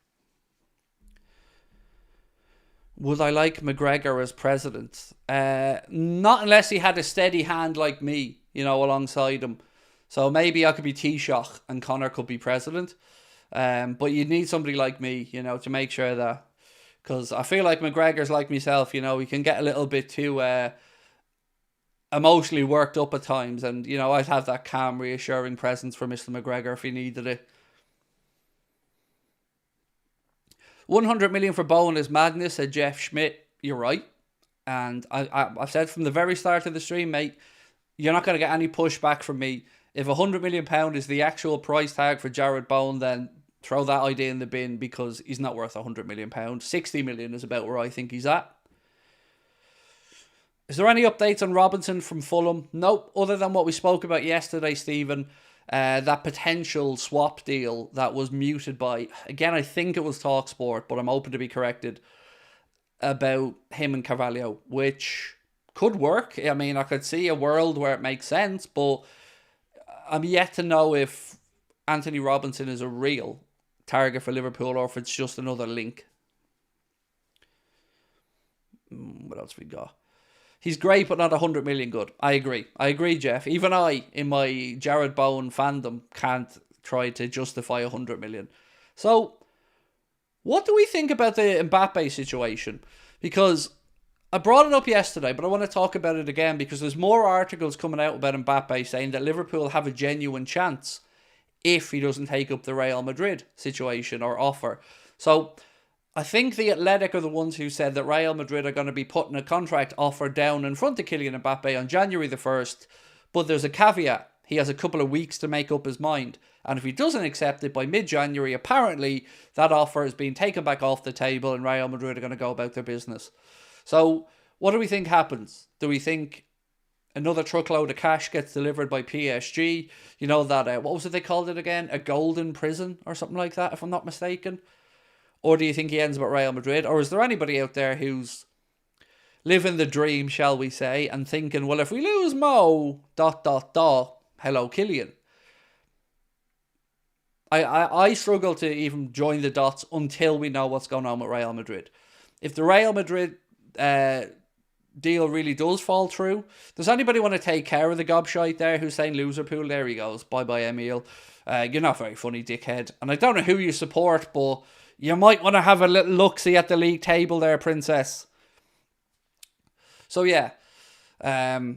Would I like McGregor as president? Not unless he had a steady hand like me, alongside him. So maybe I could be Taoiseach and Conor could be president. But you'd need somebody like me, to make sure that... Because I feel like McGregor's like myself, he can get a little bit too emotionally worked up at times. And, I'd have that calm, reassuring presence for Mr. McGregor if he needed it. 100 million for Bowen is madness, said Jeff Schmidt. You're right. And I've said from the very start of the stream, mate, you're not going to get any pushback from me. If £100 million is the actual price tag for Jarrod Bowen, then throw that idea in the bin because he's not worth £100 million. 60 million is about where I think he's at. Is there any updates on Robinson from Fulham? Nope, other than what we spoke about yesterday, Stephen. That potential swap deal that was muted by, again, I think it was TalkSport, but I'm open to be corrected, about him and Carvalho, which could work. I mean, I could see a world where it makes sense, but I'm yet to know if Anthony Robinson is a real target for Liverpool or if it's just another link. What else we got? He's great, but not 100 million good. I agree, Jeff. Even I, in my Jarrod Bowen fandom, can't try to justify 100 million. So, what do we think about the Mbappe situation? Because I brought it up yesterday, but I want to talk about it again because there's more articles coming out about Mbappe saying that Liverpool have a genuine chance if he doesn't take up the Real Madrid situation or offer. So, I think the Athletic are the ones who said that Real Madrid are going to be putting a contract offer down in front of Kylian Mbappe on January the 1st, but there's a caveat. He has a couple of weeks to make up his mind, and if he doesn't accept it by mid-January, apparently that offer is being taken back off the table and Real Madrid are going to go about their business. So, what do we think happens? Do we think another truckload of cash gets delivered by PSG? You know that, what was it they called it again? A golden prison or something like that, if I'm not mistaken? Or do you think he ends up at Real Madrid? Or is there anybody out there who's living the dream, shall we say, and thinking, well, if we lose Mo, ... hello, Kylian. I struggle to even join the dots until we know what's going on with Real Madrid. If the Real Madrid deal really does fall through, does anybody want to take care of the gobshite there who's saying Loserpool? There he goes. Bye-bye, Emil. You're not very funny, dickhead. And I don't know who you support, but you might want to have a little look-see at the league table there, princess. So, yeah. I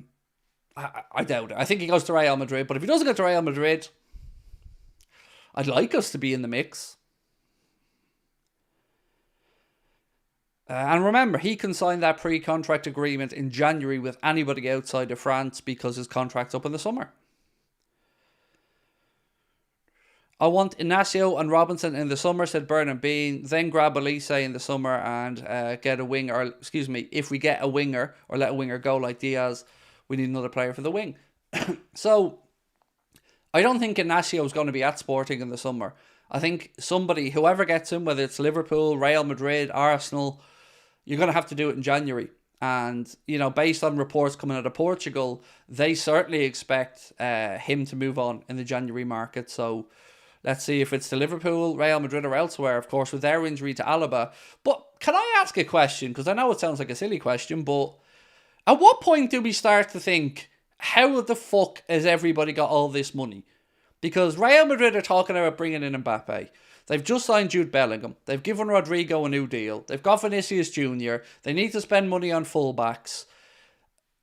doubt it. I think he goes to Real Madrid. But if he doesn't go to Real Madrid, I'd like us to be in the mix. And remember, he can sign that pre-contract agreement in January with anybody outside of France because his contract's up in the summer. I want Inacio and Robinson in the summer, said Bernard Bean. Then grab Elise in the summer and get a winger. Or, excuse me, if we get a winger or let a winger go like Diaz, we need another player for the wing. So, I don't think Inacio is going to be at Sporting in the summer. I think somebody, whoever gets him, whether it's Liverpool, Real Madrid, Arsenal, you're going to have to do it in January. And, you know, based on reports coming out of Portugal, they certainly expect him to move on in the January market. So, let's see if it's to Liverpool, Real Madrid or elsewhere, of course, with their injury to Alaba. But can I ask a question? Because I know it sounds like a silly question, but at what point do we start to think, how the fuck has everybody got all this money? Because Real Madrid are talking about bringing in Mbappe. They've just signed Jude Bellingham. They've given Rodrigo a new deal. They've got Vinicius Jr. They need to spend money on fullbacks.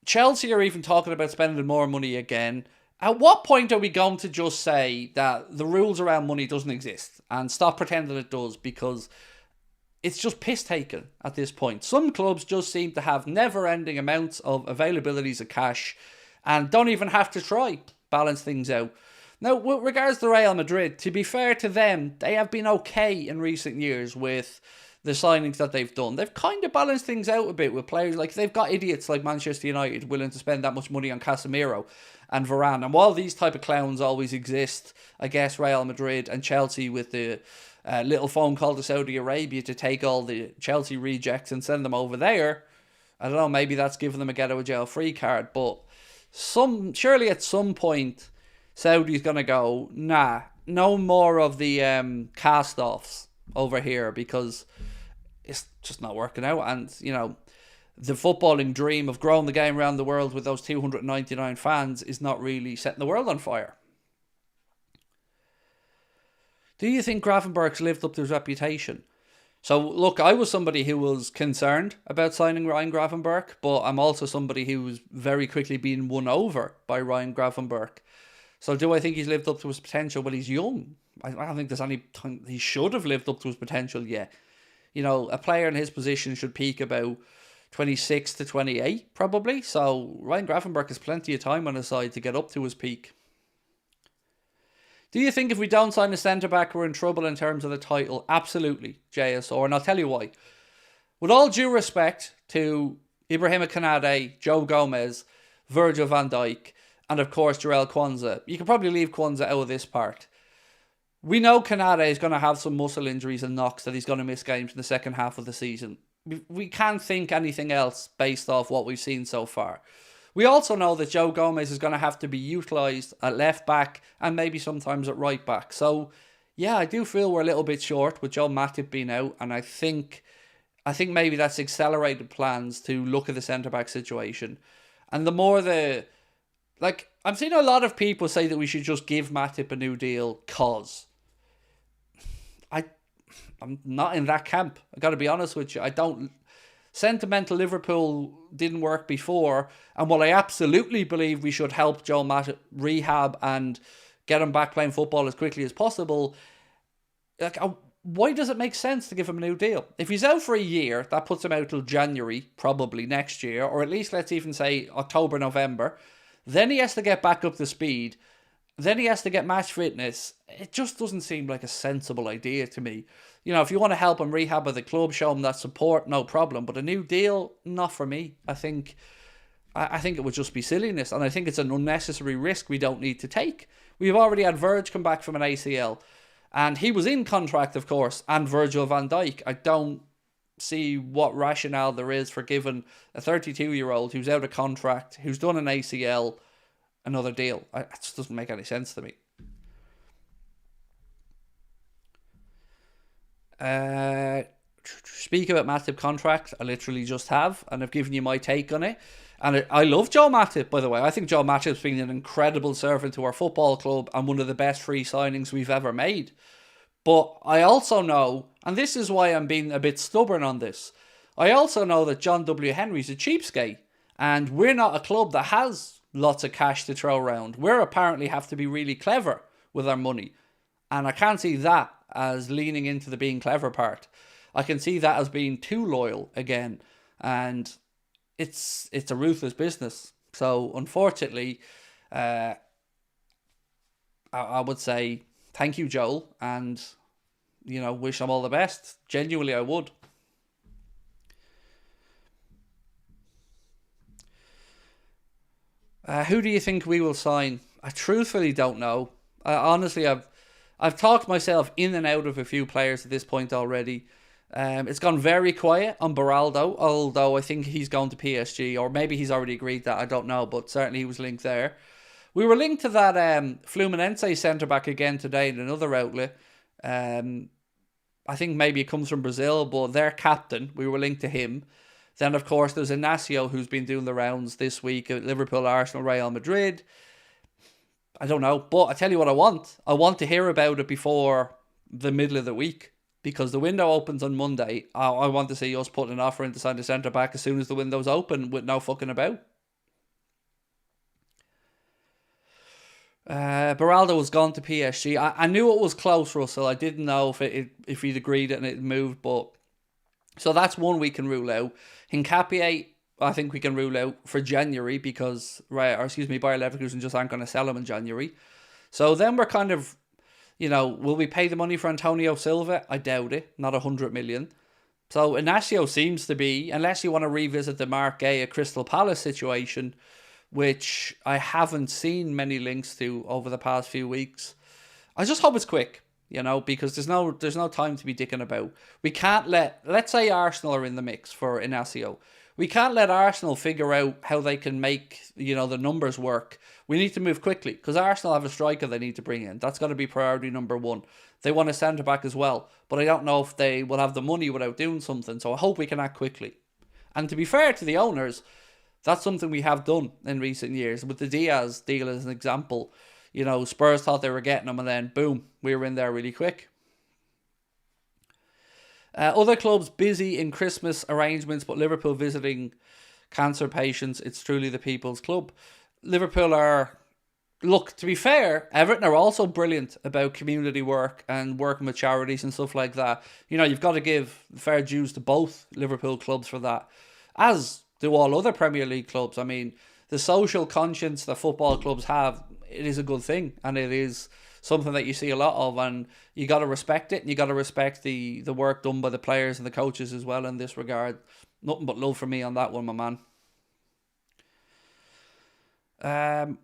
Chelsea are even talking about spending more money again. At what point are we going to just say that the rules around money doesn't exist and stop pretending it does, because it's just piss taken at this point? Some clubs just seem to have never-ending amounts of availabilities of cash and don't even have to try balance things out. Now, with regards to Real Madrid, to be fair to them, they have been okay in recent years with the signings that they've done. They've kind of balanced things out a bit with players. Like, they've got idiots like Manchester United willing to spend that much money on Casemiro and Varane. And while these type of clowns always exist, I guess Real Madrid and Chelsea with the little phone call to Saudi Arabia to take all the Chelsea rejects and send them over there, I don't know, maybe that's giving them a get out of jail free card. But surely at some point, Saudi's going to go, nah, no more of the cast-offs over here, because it's just not working out. And, you know, the footballing dream of growing the game around the world with those 299 fans is not really setting the world on fire. Do you think Gravenberch's lived up to his reputation? So, look, I was somebody who was concerned about signing Ryan Gravenberch, but I'm also somebody who was very quickly being won over by Ryan Gravenberch. So do I think he's lived up to his potential? Well, he's young. I don't think there's any time he should have lived up to his potential yet. You know, a player in his position should peak about 26 to 28, probably. So Ryan Gravenberch has plenty of time on his side to get up to his peak. Do you think if we don't sign a centre-back, we're in trouble in terms of the title? Absolutely, JSR. And I'll tell you why. With all due respect to Ibrahima Konate, Joe Gomez, Virgil van Dijk, and of course Jarrell Kwanzaa, you can probably leave Kwanzaa out of this part. We know Konate is going to have some muscle injuries and knocks, that he's going to miss games in the second half of the season. We can't think anything else based off what we've seen so far. We also know that Joe Gomez is going to have to be utilised at left back and maybe sometimes at right back. So, yeah, I do feel we're a little bit short with Joel Matip being out, and I think I think maybe that's accelerated plans to look at the centre-back situation. And the more I'm seeing a lot of people say that we should just give Matip a new deal cause. I'm not in that camp. I got to be honest with you. I don't... Sentimental Liverpool didn't work before. And while I absolutely believe we should help Joel Matip rehab and get him back playing football as quickly as possible, why does it make sense to give him a new deal? If he's out for a year, that puts him out till January, probably next year, or at least let's even say October, November. Then he has to get back up to speed. Then he has to get match fitness. It just doesn't seem like a sensible idea to me. If you want to help him rehab at the club, show him that support, no problem. But a new deal, not for me. I think it would just be silliness. And I think it's an unnecessary risk we don't need to take. We've already had Virg come back from an ACL. And he was in contract, of course, and Virgil van Dijk. I don't see what rationale there is for giving a 32-year-old who's out of contract, who's done an ACL, another deal. It just doesn't make any sense to me. Speak about Matip contract, I literally just have, and I've given you my take on it. And I love Joel Matip, by the way. I think Joel Matip's been an incredible servant to our football club and one of the best free signings we've ever made. But I also know, and this is why I'm being a bit stubborn on this, I also know that John W. Henry's a cheapskate. And we're not a club that has lots of cash to throw around. We apparently have to be really clever with our money. And I can't see that as leaning into the being clever part. I can see that as being too loyal again. And it's a ruthless business. So unfortunately, I would say thank you, Joel, and wish him all the best. Genuinely, I would. Who do you think we will sign? I truthfully don't know. Honestly, I've talked myself in and out of a few players at this point already. It's gone very quiet on Beraldo, although I think he's going to PSG, or maybe he's already agreed that, I don't know, but certainly he was linked there. We were linked to that Fluminense centre-back again today in another outlet. I think maybe it comes from Brazil, but their captain, we were linked to him. Then, of course, there's Inacio, who's been doing the rounds this week at Liverpool, Arsenal, Real Madrid. I don't know, but I tell you what I want. I want to hear about it before the middle of the week, because the window opens on Monday. I want to see us putting an offer in to sign the centre-back as soon as the window's open with no fucking about. Beraldo was gone to PSG. I knew it was close, Russell. I didn't know if he'd agreed it and it moved, but... So that's one we can rule out. Hincapié, I think we can rule out for January because, Bayer Leverkusen just aren't going to sell him in January. So then we're kind of, will we pay the money for Antonio Silva? I doubt it. Not 100 million. So Inacio seems to be, unless you want to revisit the Mark Gay at Crystal Palace situation, which I haven't seen many links to over the past few weeks. I just hope it's quick. Because there's no time to be dicking about. We can't let's say Arsenal are in the mix for Inacio. We can't let Arsenal figure out how they can make, the numbers work. We need to move quickly because Arsenal have a striker they need to bring in. That's got to be priority number one. They want a centre-back as well, but I don't know if they will have the money without doing something, so I hope we can act quickly. And to be fair to the owners, that's something we have done in recent years. With the Diaz deal as an example, Spurs thought they were getting him and then boom, we were in there really quick. Other clubs busy in Christmas arrangements, but Liverpool visiting cancer patients. It's truly the people's club. Liverpool are, to be fair, Everton are also brilliant about community work and working with charities and stuff like that. You've got to give fair dues to both Liverpool clubs for that, as do all other Premier League clubs. I mean, the social conscience that football clubs have, it is a good thing, and it is something that you see a lot of, and you got to respect it, and you got to respect the work done by the players and the coaches as well in this regard. Nothing but love for me on that one, my man.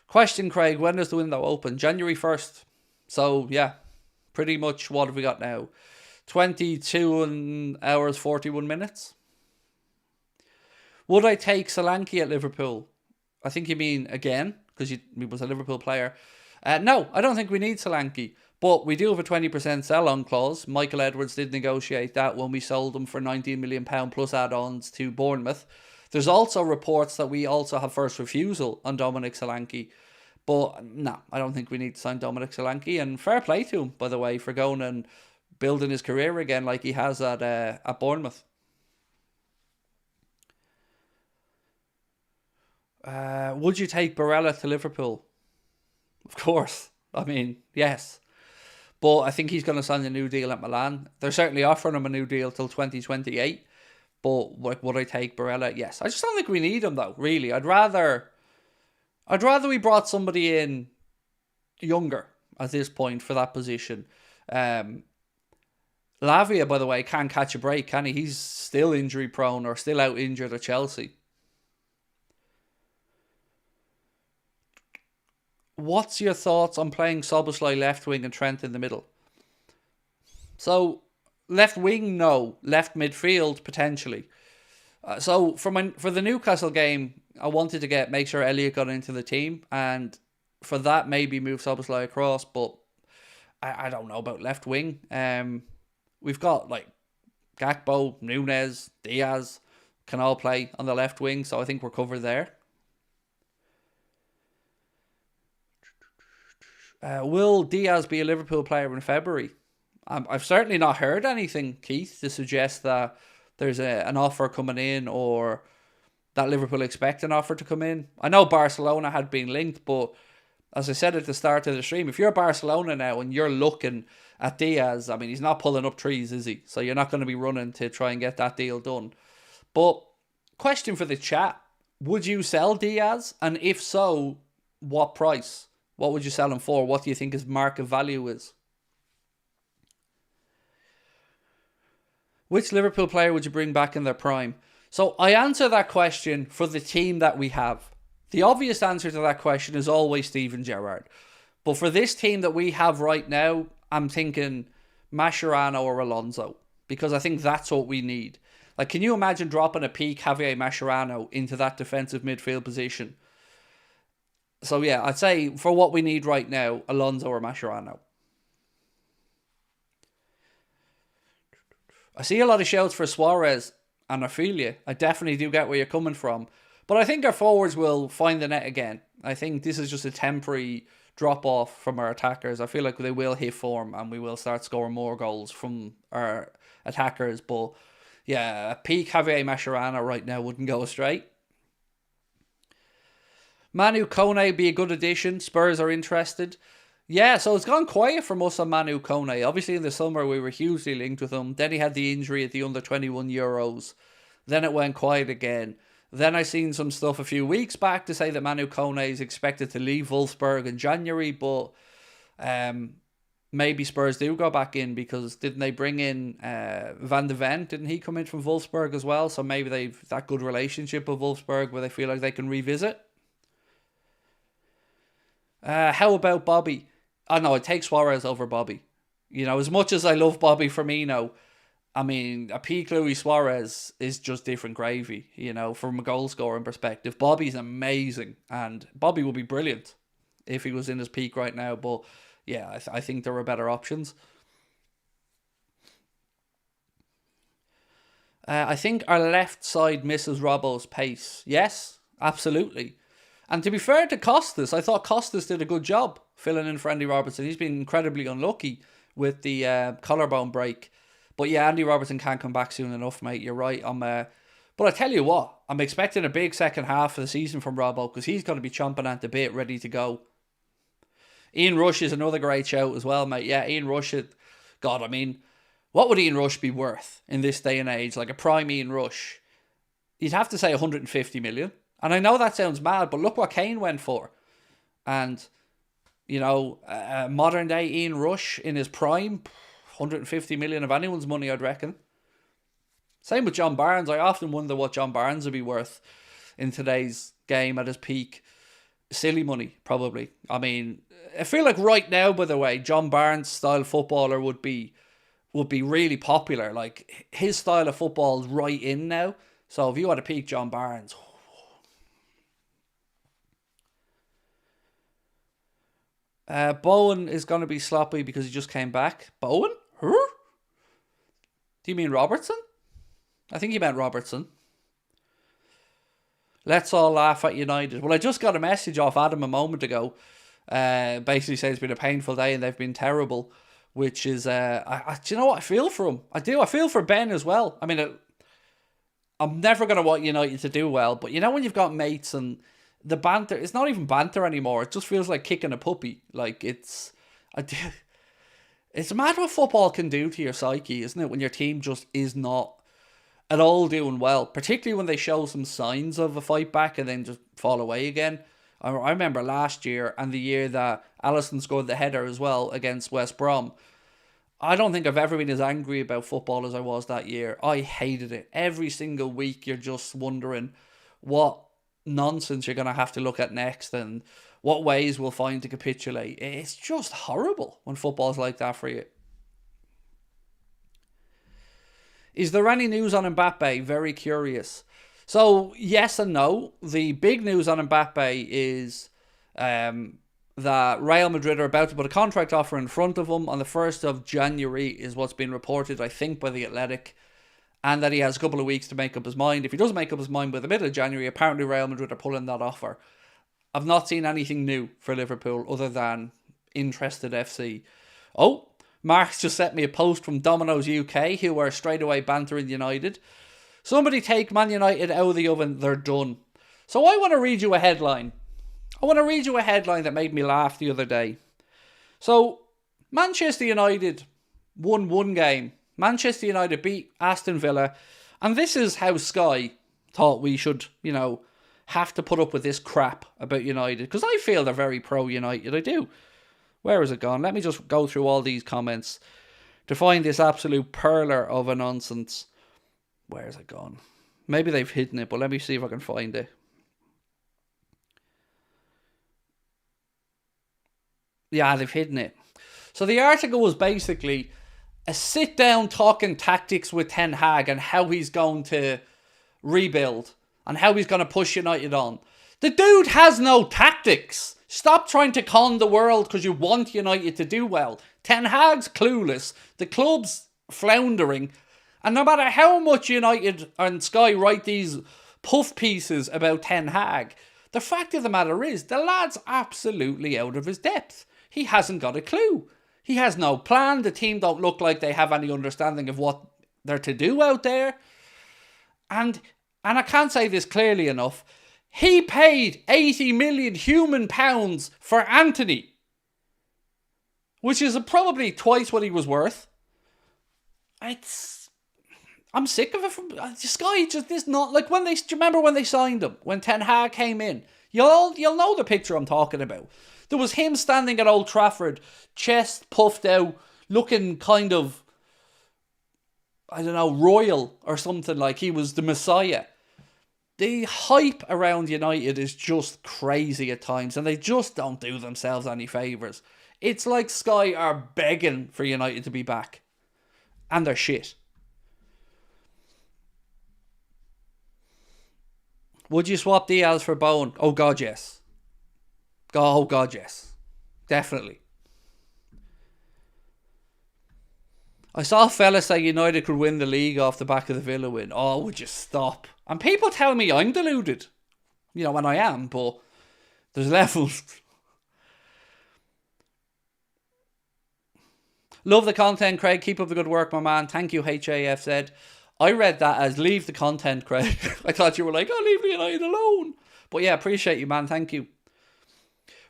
Question, Craig, when does the window open? January 1st. So, yeah, pretty much what have we got now? 22 hours, 41 minutes. Would I take Solanke at Liverpool? I think you mean again, because he was a Liverpool player. No, I don't think we need Solanke. But we do have a 20% sell-on clause. Michael Edwards did negotiate that when we sold him for £19 million plus add-ons to Bournemouth. There's also reports that we also have first refusal on Dominic Solanke. But no, I don't think we need to sign Dominic Solanke. And fair play to him, by the way, for going and building his career again like he has at Bournemouth. Would you take Barella to Liverpool? Of course. I mean, yes. But I think he's going to sign a new deal at Milan. They're certainly offering him a new deal till 2028. But would I take Barella? Yes. I just don't think we need him though, really. I'd rather we brought somebody in younger at this point for that position. Lavia, by the way, can't catch a break, can he? He's still injury prone or still out injured at Chelsea. What's your thoughts on playing Szoboszlai left wing and Trent in the middle? So, left wing, no. Left midfield, potentially. So, for the Newcastle game, I wanted to make sure Elliott got into the team. And for that, maybe move Szoboszlai across. But I don't know about left wing. We've got, like, Gakpo, Núñez, Diaz can all play on the left wing. So, I think we're covered there. Will Diaz be a Liverpool player in February? I've certainly not heard anything, Keith, to suggest that there's an offer coming in or that Liverpool expect an offer to come in. I know Barcelona had been linked, but as I said at the start of the stream, if you're Barcelona now and you're looking at Diaz, I mean, he's not pulling up trees, is he? So you're not going to be running to try and get that deal done. But question for the chat, would you sell Diaz? And if so, what price? What would you sell him for? What do you think his market value is? Which Liverpool player would you bring back in their prime? So I answer that question for the team that we have. The obvious answer to that question is always Steven Gerrard. But for this team that we have right now, I'm thinking Mascherano or Alonso. Because I think that's what we need. Like, can you imagine dropping a peak Javier Mascherano into that defensive midfield position? So yeah, I'd say for what we need right now, Alonso or Mascherano. I see a lot of shouts for Suarez, and I feel you. I definitely do get where you're coming from. But I think our forwards will find the net again. I think this is just a temporary drop-off from our attackers. I feel like they will hit form and we will start scoring more goals from our attackers. But yeah, a peak Javier Mascherano right now wouldn't go astray. Manu Kone be a good addition. Spurs are interested. Yeah, so it's gone quiet from us on Manu Kone. Obviously in the summer we were hugely linked with him. Then he had the injury at the under-21 Euros. Then it went quiet again. Then I seen some stuff a few weeks back to say that Manu Kone is expected to leave Wolfsburg in January. But maybe Spurs do go back in because didn't they bring in Van de Ven? Didn't he come in from Wolfsburg as well? So maybe they've that good relationship with Wolfsburg where they feel like they can revisit. How about Bobby? Oh no, I'd take Suarez over Bobby. You know, as much as I love Bobby Firmino, I mean, a peak Luis Suarez is just different gravy, you know, from a goal scoring perspective. Bobby's amazing, and Bobby would be brilliant if he was in his peak right now. But yeah, I think there are better options. I think our left side misses Robbo's pace. Yes, absolutely. And to be fair to Costas, I thought Costas did a good job filling in for Andy Robertson. He's been incredibly unlucky with the collarbone break. But yeah, Andy Robertson can't come back soon enough, mate. You're right. But I tell you what, I'm expecting a big second half of the season from Robbo because he's going to be chomping at the bit, ready to go. Ian Rush is another great shout as well, mate. Yeah, Ian Rush, God, I mean, what would Ian Rush be worth in this day and age? Like a prime Ian Rush. You'd have to say 150 million. And I know that sounds mad, but look what Kane went for. And, you know, modern day Ian Rush in his prime, 150 million of anyone's money, I'd reckon. Same with John Barnes. I often wonder what John Barnes would be worth in today's game at his peak. Silly money, probably. I mean, I feel like right now, by the way, John Barnes style footballer would be really popular. Like, his style of football is right in now. So if you had a peak John Barnes... Bowen is going to be sloppy because he just came back. Bowen? Huh? Do you mean Robertson? I think he meant Robertson. Let's all laugh at United. Well, I just got a message off Adam a moment ago. Basically saying it's been a painful day and they've been terrible. Which is, do you know what? I feel for him. I do. I feel for Ben as well. I mean, I'm never going to want United to do well. But you know when you've got mates and the banter, it's not even banter anymore. It just feels like kicking a puppy. Like, it's mad what football can do to your psyche, isn't it? When your team just is not at all doing well. Particularly when they show some signs of a fight back and then just fall away again. I remember last year and the year that Alisson scored the header as well against West Brom. I don't think I've ever been as angry about football as I was that year. I hated it. Every single week you're just wondering what nonsense you're going to have to look at next and what ways we'll find to capitulate. It's just horrible when football's like that for you. Is there any news on Mbappe? Very curious. So, yes and no. The big news on Mbappe is that Real Madrid are about to put a contract offer in front of him on the 1st of January is what's been reported, I think, by The Athletic. And that he has a couple of weeks to make up his mind. If he doesn't make up his mind by the middle of January, apparently Real Madrid are pulling that offer. I've not seen anything new for Liverpool other than interested FC. Oh, Mark's just sent me a post from Domino's UK, who are straight away bantering United. Somebody take Man United out of the oven, they're done. So I want to read you a headline. I want to read you a headline that made me laugh the other day. So, Manchester United won one game. Manchester United beat Aston Villa. And this is how Sky thought we should, have to put up with this crap about United. Because I feel they're very pro-United, I do. Where has it gone? Let me just go through all these comments to find this absolute perler of a nonsense. Where has it gone? Maybe they've hidden it, but let me see if I can find it. Yeah, they've hidden it. So the article was basically a sit-down talking tactics with Ten Hag and how he's going to rebuild and how he's going to push United on. The dude has no tactics. Stop trying to con the world because you want United to do well. Ten Hag's clueless. The club's floundering. And no matter how much United and Sky write these puff pieces about Ten Hag, the fact of the matter is the lad's absolutely out of his depth. He hasn't got a clue. He has no plan. The team don't look like they have any understanding of what they're to do out there. And I can't say this clearly enough. He paid 80 million human pounds for Anthony, which is probably twice what he was worth. I'm sick of it. Sky just is not like when do you remember when they signed him? When Ten Hag came in, you'll know the picture I'm talking about. There was him standing at Old Trafford, chest puffed out, looking kind of, royal or something, like he was the Messiah. The hype around United is just crazy at times, and they just don't do themselves any favours. It's like Sky are begging for United to be back. And they're shit. Would you swap Diaz for Bowen? Oh God, yes. Oh God, yes. Definitely. I saw a fella say United could win the league off the back of the Villa win. Oh, would you stop? And people tell me I'm deluded. And I am, but there's levels. Love the content, Craig. Keep up the good work, my man. Thank you, HAF said. I read that as leave the content, Craig. I thought you were like, oh, leave me United alone. But yeah, appreciate you, man. Thank you.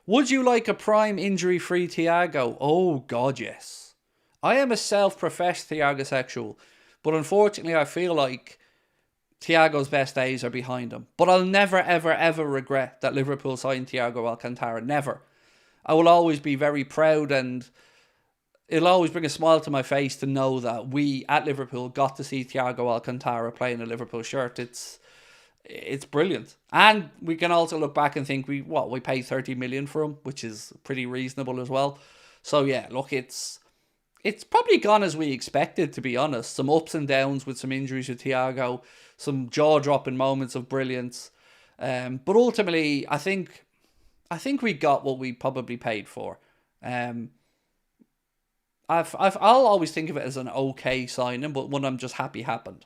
Would you like a prime injury-free Thiago? Oh, God, yes. I am a self-professed Thiago sexual, but unfortunately I feel like Thiago's best days are behind him. But I'll never, ever, ever regret that Liverpool signed Thiago Alcantara. Never. I will always be very proud, and it'll always bring a smile to my face to know that we at Liverpool got to see Thiago Alcantara play in a Liverpool shirt. It's brilliant. And we can also look back and think we paid 30 million for him, which is pretty reasonable as well. So yeah, look, it's probably gone as we expected, to be honest. Some ups and downs with some injuries with Thiago, some jaw-dropping moments of brilliance. But ultimately, I think we got what we probably paid for. I'll always think of it as an okay signing, but one I'm just happy happened.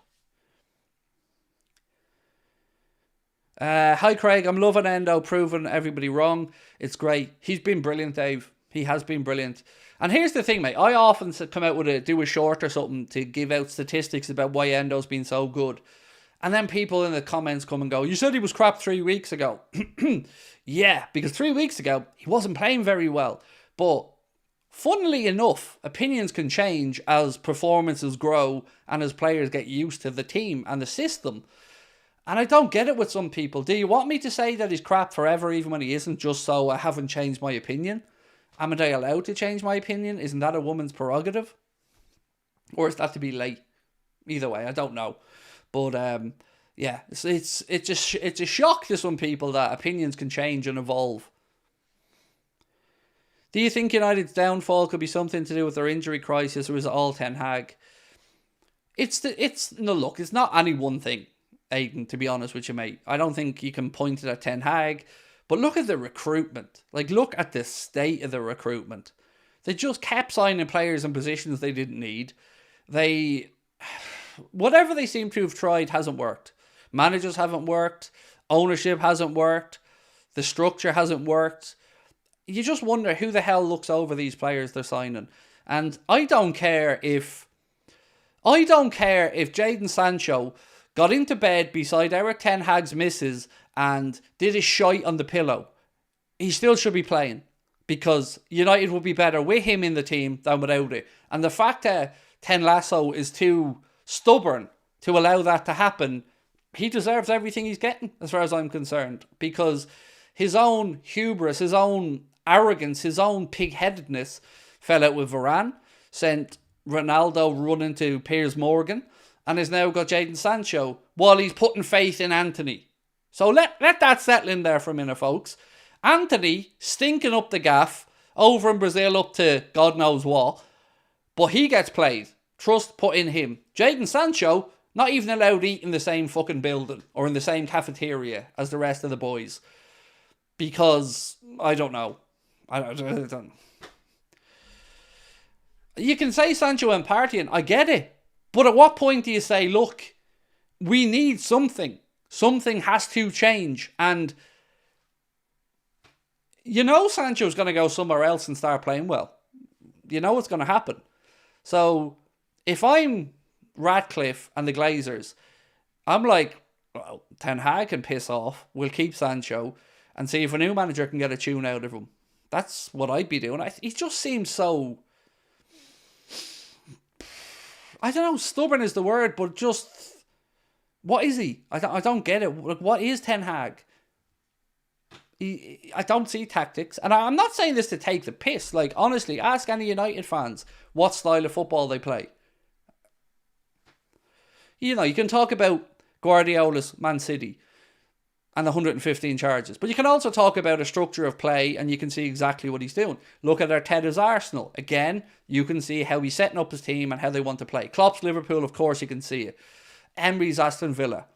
Hi Craig, I'm loving Endo proving everybody wrong. It's great. He's been brilliant, Dave. He has been brilliant. And here's the thing, mate. I often come out with do a short or something to give out statistics about why Endo's been so good. And then people in the comments come and go, you said he was crap 3 weeks ago. Yeah, because 3 weeks ago, he wasn't playing very well. But funnily enough, opinions can change as performances grow and as players get used to the team and the system. And I don't get it with some people. Do you want me to say that he's crap forever even when he isn't, just so I haven't changed my opinion? Am I allowed to change my opinion? Isn't that a woman's prerogative? Or is that to be late? Either way, I don't know. But yeah, it's a shock to some people that opinions can change and evolve. Do you think United's downfall could be something to do with their injury crisis, or is it all Ten Hag? No, look, it's not any one thing, Aidan, to be honest with you, mate. I don't think you can point it at Ten Hag. But look at the recruitment. Like, look at the state of the recruitment. They just kept signing players in positions they didn't need. Whatever they seem to have tried hasn't worked. Managers haven't worked. Ownership hasn't worked. The structure hasn't worked. You just wonder who the hell looks over these players they're signing. And I don't care if Jadon Sancho got into bed beside Eric Ten Hag's missus and did his shite on the pillow. He still should be playing, because United will be better with him in the team than without it. And the fact that Ten Lasso is too stubborn to allow that to happen, he deserves everything he's getting, as far as I'm concerned. Because his own hubris, his own arrogance, his own pig-headedness fell out with Varane, sent Ronaldo running to Piers Morgan, and has now got Jadon Sancho while he's putting faith in Anthony. So let that settle in there for a minute, folks. Anthony stinking up the gaff over in Brazil up to God knows what, but he gets played. Trust put in him. Jadon Sancho not even allowed to eat in the same fucking building or in the same cafeteria as the rest of the boys, because I don't know. I don't. You can say Sancho and partying, I get it. But at what point do you say, look, we need something. Something has to change. And Sancho's going to go somewhere else and start playing well. You know what's going to happen. So if I'm Ratcliffe and the Glazers, I'm like, well, Ten Hag can piss off. We'll keep Sancho and see if a new manager can get a tune out of him. That's what I'd be doing. He just seems so... I don't know, stubborn is the word, but just... What is he? I don't get it. What is Ten Hag? I don't see tactics. And I'm not saying this to take the piss. Like, honestly, ask any United fans what style of football they play. You can talk about Guardiola's Man City and the 115 charges. But you can also talk about a structure of play, and you can see exactly what he's doing. Look at Arteta's Arsenal. Again, you can see how he's setting up his team and how they want to play. Klopp's Liverpool, of course, you can see it. Emery's Aston Villa.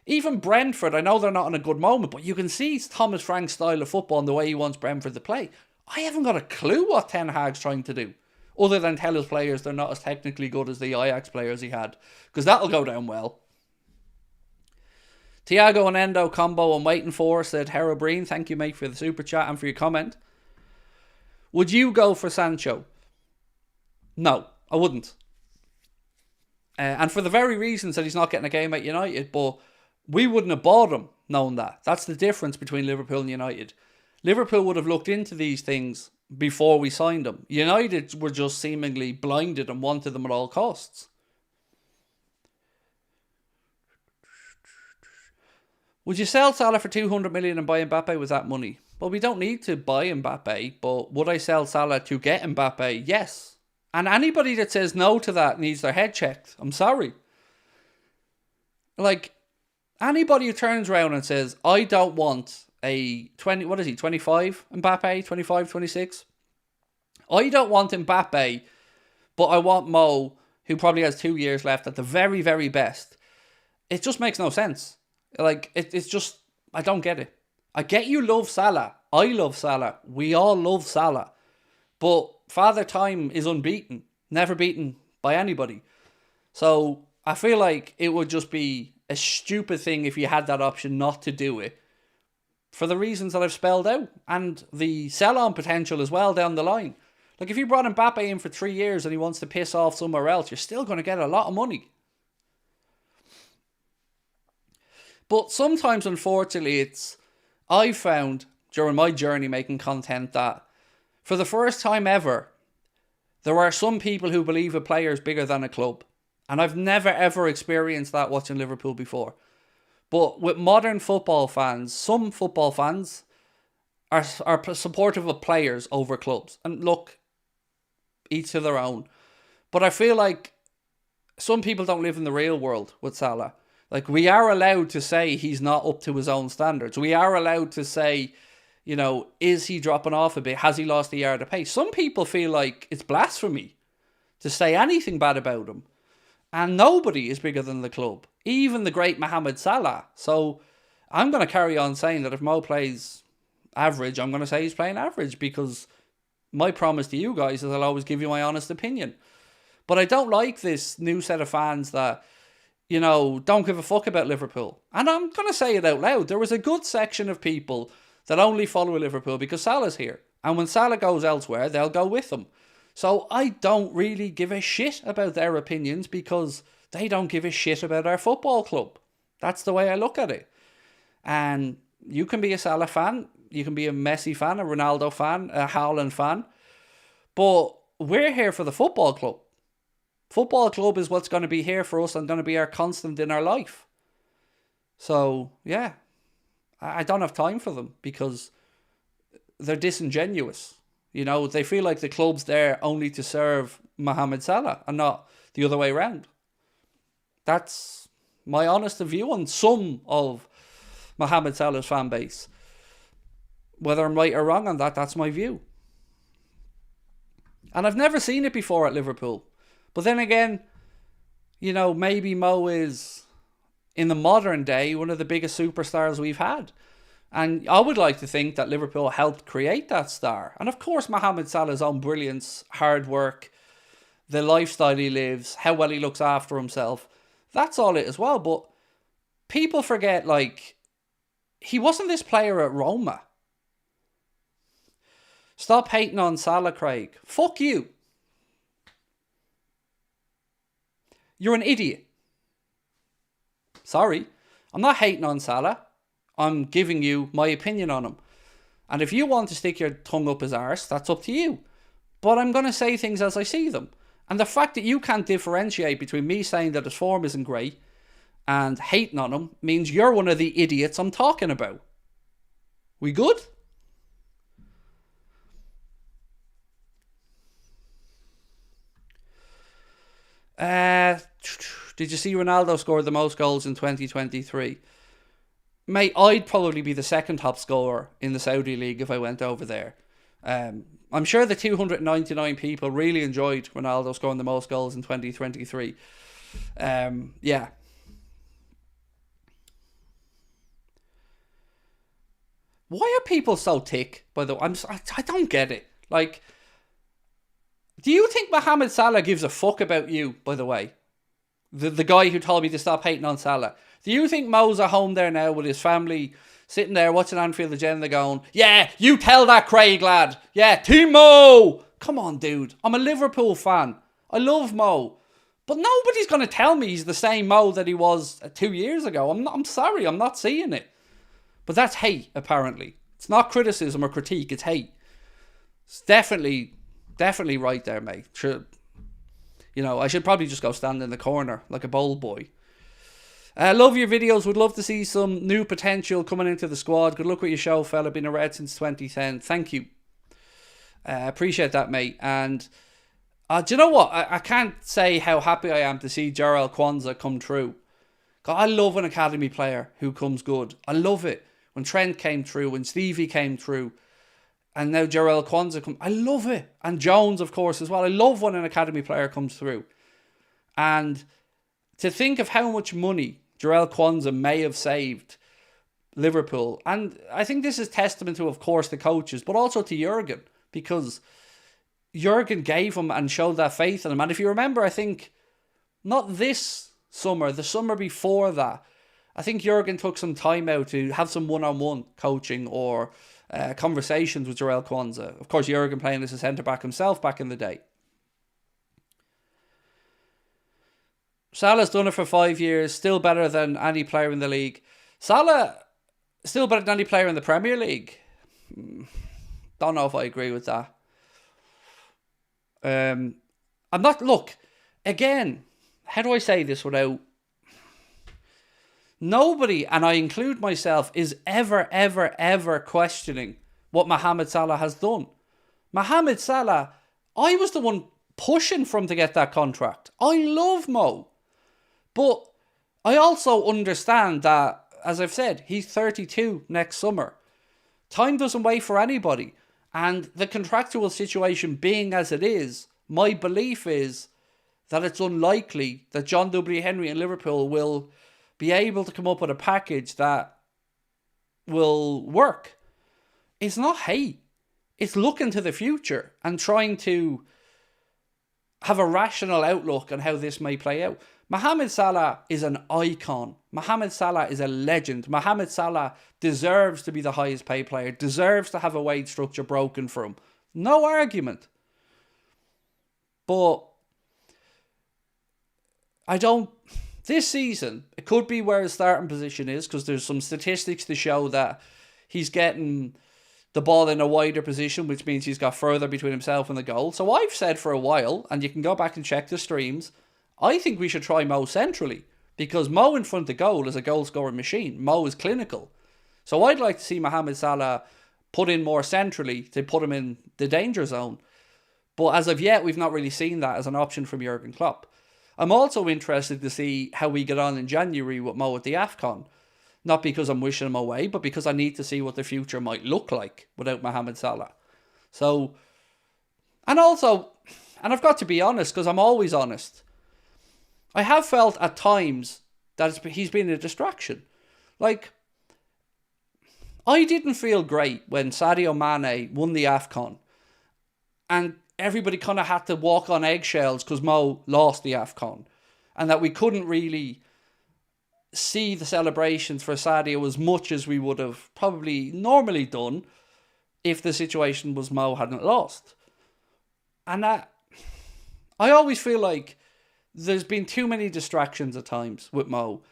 Even Brentford, I know they're not in a good moment, but you can see Thomas Frank's style of football and the way he wants Brentford to play. I haven't got a clue what Ten Hag's trying to do, other than tell his players they're not as technically good as the Ajax players he had, because that'll go down well. Thiago and Endo combo I'm waiting for, said Hero Breen. Thank you, mate, for the super chat and for your comment. Would you go for Sancho? No, I wouldn't. And for the very reasons that he's not getting a game at United, but we wouldn't have bought him knowing that. That's the difference between Liverpool and United. Liverpool would have looked into these things before we signed him. United were just seemingly blinded and wanted them at all costs. Would you sell Salah for 200 million and buy Mbappe with that money? Well, we don't need to buy Mbappe, but would I sell Salah to get Mbappe? Yes. And anybody that says no to that needs their head checked. I'm sorry. Like, anybody who turns around and says, I don't want a 25 Mbappe, 25, 26. I don't want Mbappe, but I want Mo, who probably has 2 years left at the very, very best. It just makes no sense. Like, it's just, I don't get it. I get you love Salah. I love Salah. We all love Salah. But Father Time is unbeaten, never beaten by anybody. So I feel like it would just be a stupid thing if you had that option not to do it, for the reasons that I've spelled out, and the sell-on potential as well down the line. Like, if you brought Mbappe in for 3 years and he wants to piss off somewhere else, you're still going to get a lot of money. But sometimes, unfortunately, I've found during my journey making content that for the first time ever, there are some people who believe a player is bigger than a club. And I've never ever experienced that watching Liverpool before. But with modern football fans, some football fans are supportive of players over clubs. And look, each to their own. But I feel like some people don't live in the real world with Salah. Like, we are allowed to say he's not up to his own standards. We are allowed to say, you know, is he dropping off a bit? Has he lost a yard of pace? Some people feel like it's blasphemy to say anything bad about him. And nobody is bigger than the club. Even the great Mohamed Salah. So I'm going to carry on saying that if Mo plays average, I'm going to say he's playing average, because my promise to you guys is I'll always give you my honest opinion. But I don't like this new set of fans that, you know, don't give a fuck about Liverpool. And I'm going to say it out loud. There was a good section of people that only follow Liverpool because Salah's here. And when Salah goes elsewhere, they'll go with him. So I don't really give a shit about their opinions, because they don't give a shit about our football club. That's the way I look at it. And you can be a Salah fan, you can be a Messi fan, a Ronaldo fan, a Haaland fan, but we're here for the football club. Football club is what's going to be here for us and going to be our constant in our life. So, yeah, I don't have time for them because they're disingenuous. You know, they feel like the club's there only to serve Mohamed Salah and not the other way around. That's my honest view on some of Mohamed Salah's fan base. Whether I'm right or wrong on that, that's my view. And I've never seen it before at Liverpool. But then again, you know, maybe Mo is, in the modern day, one of the biggest superstars we've had. And I would like to think that Liverpool helped create that star. And of course, Mohamed Salah's own brilliance, hard work, the lifestyle he lives, how well he looks after himself. That's all it as well. But people forget, like, he wasn't this player at Roma. Stop hating on Salah, Craig. Fuck you. You're an idiot. Sorry. I'm not hating on Salah. I'm giving you my opinion on him. And if you want to stick your tongue up his arse, that's up to you. But I'm going to say things as I see them. And the fact that you can't differentiate between me saying that his form isn't great and hating on him means you're one of the idiots I'm talking about. We good? Did you see Ronaldo scored the most goals in 2023? Mate, I'd probably be the second top scorer in the Saudi League if I went over there. I'm sure the 299 people really enjoyed Ronaldo scoring the most goals in 2023. Yeah. Why are people so thick, by the way? I don't get it. Like, do you think Mohamed Salah gives a fuck about you, by the way? The guy who told me to stop hating on Salah. Do you think Mo's at home there now with his family, sitting there watching Anfield Agenda going, yeah, you tell that Craig lad. Yeah, Team Mo. Come on, dude. I'm a Liverpool fan. I love Mo. But nobody's going to tell me he's the same Mo that he was 2 years ago. I'm sorry, I'm not seeing it. But that's hate, apparently. It's not criticism or critique, it's hate. It's definitely right there, mate. Sure. You know, I should probably just go stand in the corner like a bold boy. Love your videos. Would love to see some new potential coming into the squad. Good luck with your show, fella. Been a Red since 2010. Thank you. Appreciate that, mate. And do you know what? I can't say how happy I am to see Jarrod Bowen come true. God, I love an academy player who comes good. I love it. When Trent came through, when Stevie came through, and now Jarrod Bowen come. I love it. And Jones, of course, as well. I love when an academy player comes through. And to think of how much money Jarrod Bowen may have saved Liverpool. And I think this is testament to, of course, the coaches, but also to Jurgen. Because Jurgen gave him and showed that faith in him. And if you remember, I think, not this summer, the summer before that, I think Jurgen took some time out to have some one-on-one coaching or conversations with Jarrell Kwanzaa. Of course, Jurgen playing as a centre-back himself back in the day. Salah's done it for 5 years, still better than any player in the league. Salah, still better than any player in the Premier League. Don't know if I agree with that. I'm not, look, again, how do I say this without... Nobody, and I include myself, is ever questioning what Mohamed Salah has done. Mohamed Salah, I was the one pushing for him to get that contract. I love Mo. But I also understand that, as I've said, he's 32 next summer. Time doesn't wait for anybody. And the contractual situation being as it is, my belief is that it's unlikely that John W. Henry and Liverpool will be able to come up with a package that will work. It's not hate. It's looking to the future and trying to have a rational outlook on how this may play out. Mohamed Salah is an icon. Mohamed Salah is a legend. Mohamed Salah deserves to be the highest paid player, deserves to have a wage structure broken for him. No argument. But this season, it could be where his starting position is, because there's some statistics to show that he's getting the ball in a wider position, which means he's got further between himself and the goal. So I've said for a while, and you can go back and check the streams, I think we should try Mo centrally, because Mo in front of goal is a goal scoring machine. Mo is clinical. So I'd like to see Mohamed Salah put in more centrally to put him in the danger zone. But as of yet, we've not really seen that as an option from Jurgen Klopp. I'm also interested to see how we get on in January with Mo at the AFCON. Not because I'm wishing him away, but because I need to see what the future might look like without Mohamed Salah. So, and I've got to be honest, because I'm always honest, I have felt at times that he's been a distraction. Like, I didn't feel great when Sadio Mane won the AFCON and everybody kind of had to walk on eggshells because Mo lost the AFCON, and that we couldn't really see the celebrations for Sadio as much as we would have probably normally done if the situation was Mo hadn't lost. And I always feel like there's been too many distractions at times with Mo,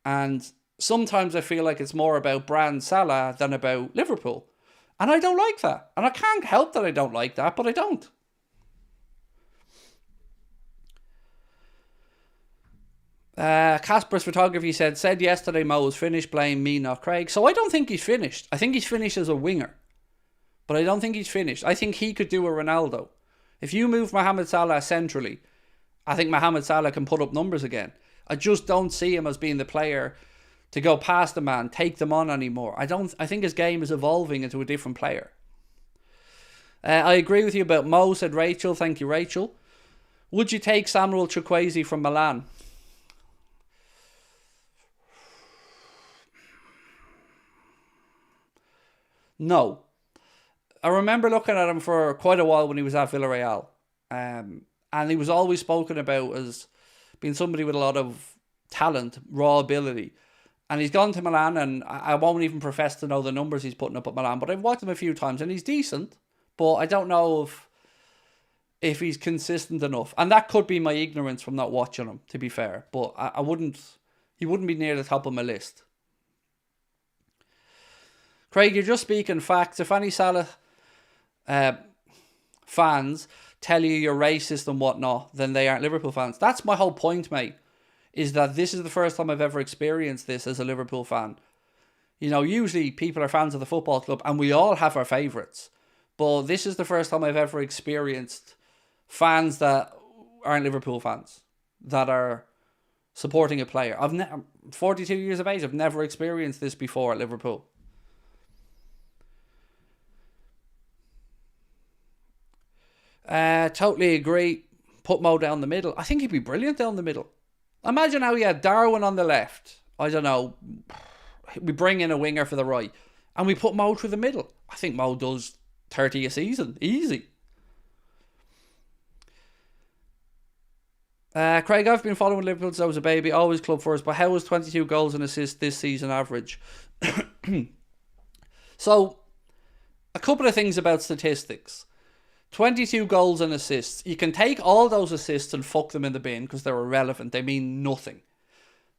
and sometimes I feel like it's more about brand Salah than about Liverpool. And I don't like that. And I can't help that I don't like that, but I don't. Casper's Photography said yesterday Mo was finished, blame me, not Craig. So I don't think he's finished. I think he's finished as a winger. But I don't think he's finished. I think he could do a Ronaldo. If you move Mohamed Salah centrally, I think Mohamed Salah can put up numbers again. I just don't see him as being the player to go past the man, take them on anymore. I think his game is evolving into a different player. I agree with you about Mo, said Rachel. Thank you, Rachel. Would you take Samuel Chukwueze from Milan? No. I remember looking at him for quite a while when he was at Villarreal. And he was always spoken about as being somebody with a lot of talent, raw ability. And he's gone to Milan, and I won't even profess to know the numbers he's putting up at Milan, but I've watched him a few times, and he's decent. But I don't know if he's consistent enough. And that could be my ignorance from not watching him, to be fair. But he wouldn't be near the top of my list. Craig, you're just speaking facts. If any Salah fans tell you you're racist and whatnot, then they aren't Liverpool fans. That's my whole point, mate, is that this is the first time I've ever experienced this as a Liverpool fan. You know, usually people are fans of the football club and we all have our favourites. But this is the first time I've ever experienced fans that aren't Liverpool fans, that are supporting a player. 42 years of age, I've never experienced this before at Liverpool. Totally agree. Put Mo down the middle. I think he'd be brilliant down the middle. Imagine how he had Darwin on the left. I don't know. We bring in a winger for the right, and we put Mo through the middle. I think Mo does 30 a season. Easy. Craig, I've been following Liverpool since I was a baby, always club first, but how was 22 goals and assists this season average? So, a couple of things about statistics. 22 goals and assists. You can take all those assists and fuck them in the bin because they're irrelevant. They mean nothing.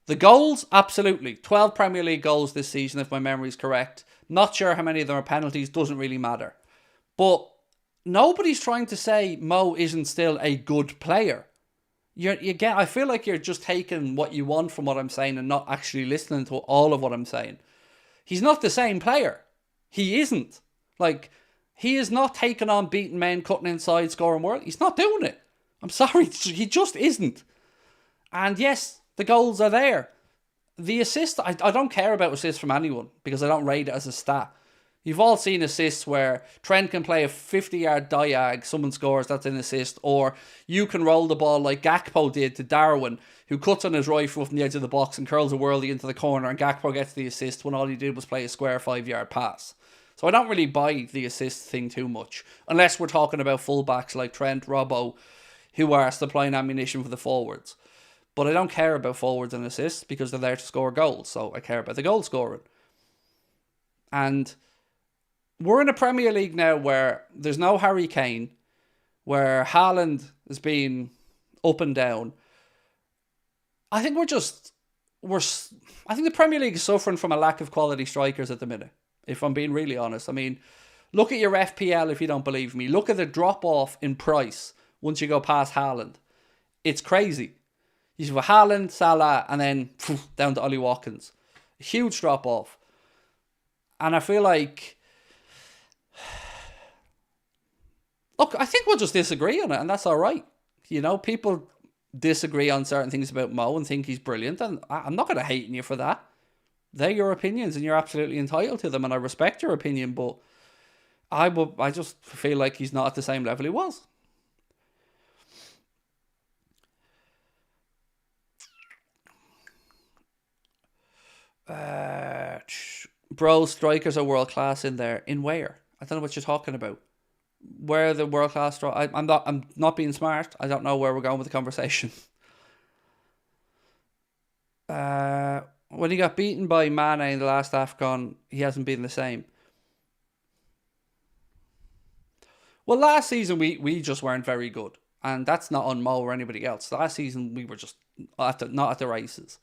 The goals, absolutely. 12 Premier League goals this season, if my memory's correct. Not sure how many of them are penalties, doesn't really matter. But nobody's trying to say Mo isn't still a good player. I feel like you're just taking what you want from what I'm saying and not actually listening to all of what I'm saying. He's not the same player. He isn't. Like, he is not taking on beating men, cutting inside, scoring world. He's not doing it. I'm sorry, he just isn't. And yes, the goals are there. The assist, I don't care about assists from anyone because I don't rate it as a stat. You've all seen assists where Trent can play a 50-yard diag, someone scores, that's an assist, or you can roll the ball like Gakpo did to Darwin, who cuts on his right foot from the edge of the box and curls a whirly into the corner, and Gakpo gets the assist when all he did was play a square 5-yard pass. So I don't really buy the assist thing too much, unless we're talking about fullbacks like Trent, Robbo, who are supplying ammunition for the forwards. But I don't care about forwards and assists because they're there to score goals, so I care about the goal scoring. And we're in a Premier League now where there's no Harry Kane, where Haaland has been up and down. I think I think the Premier League is suffering from a lack of quality strikers at the minute, if I'm being really honest. I mean, look at your FPL if you don't believe me. Look at the drop-off in price once you go past Haaland. It's crazy. You have Haaland, Salah, and then down to Ollie Watkins. A huge drop-off. And I feel like... Look, I think we'll just disagree on it, and that's all right. You know, people disagree on certain things about Mo and think he's brilliant, and I'm not going to hate on you for that. They're your opinions, and you're absolutely entitled to them, and I respect your opinion, but I just feel like he's not at the same level he was. Bro, strikers are world class in there. In where? I don't know what you're talking about. Where are the world class strikers? I'm not being smart. I don't know where we're going with the conversation. When he got beaten by Mane in the last AFCON, he hasn't been the same. Well, last season we just weren't very good, and that's not on Mo or anybody else. Last season we were just not at the races.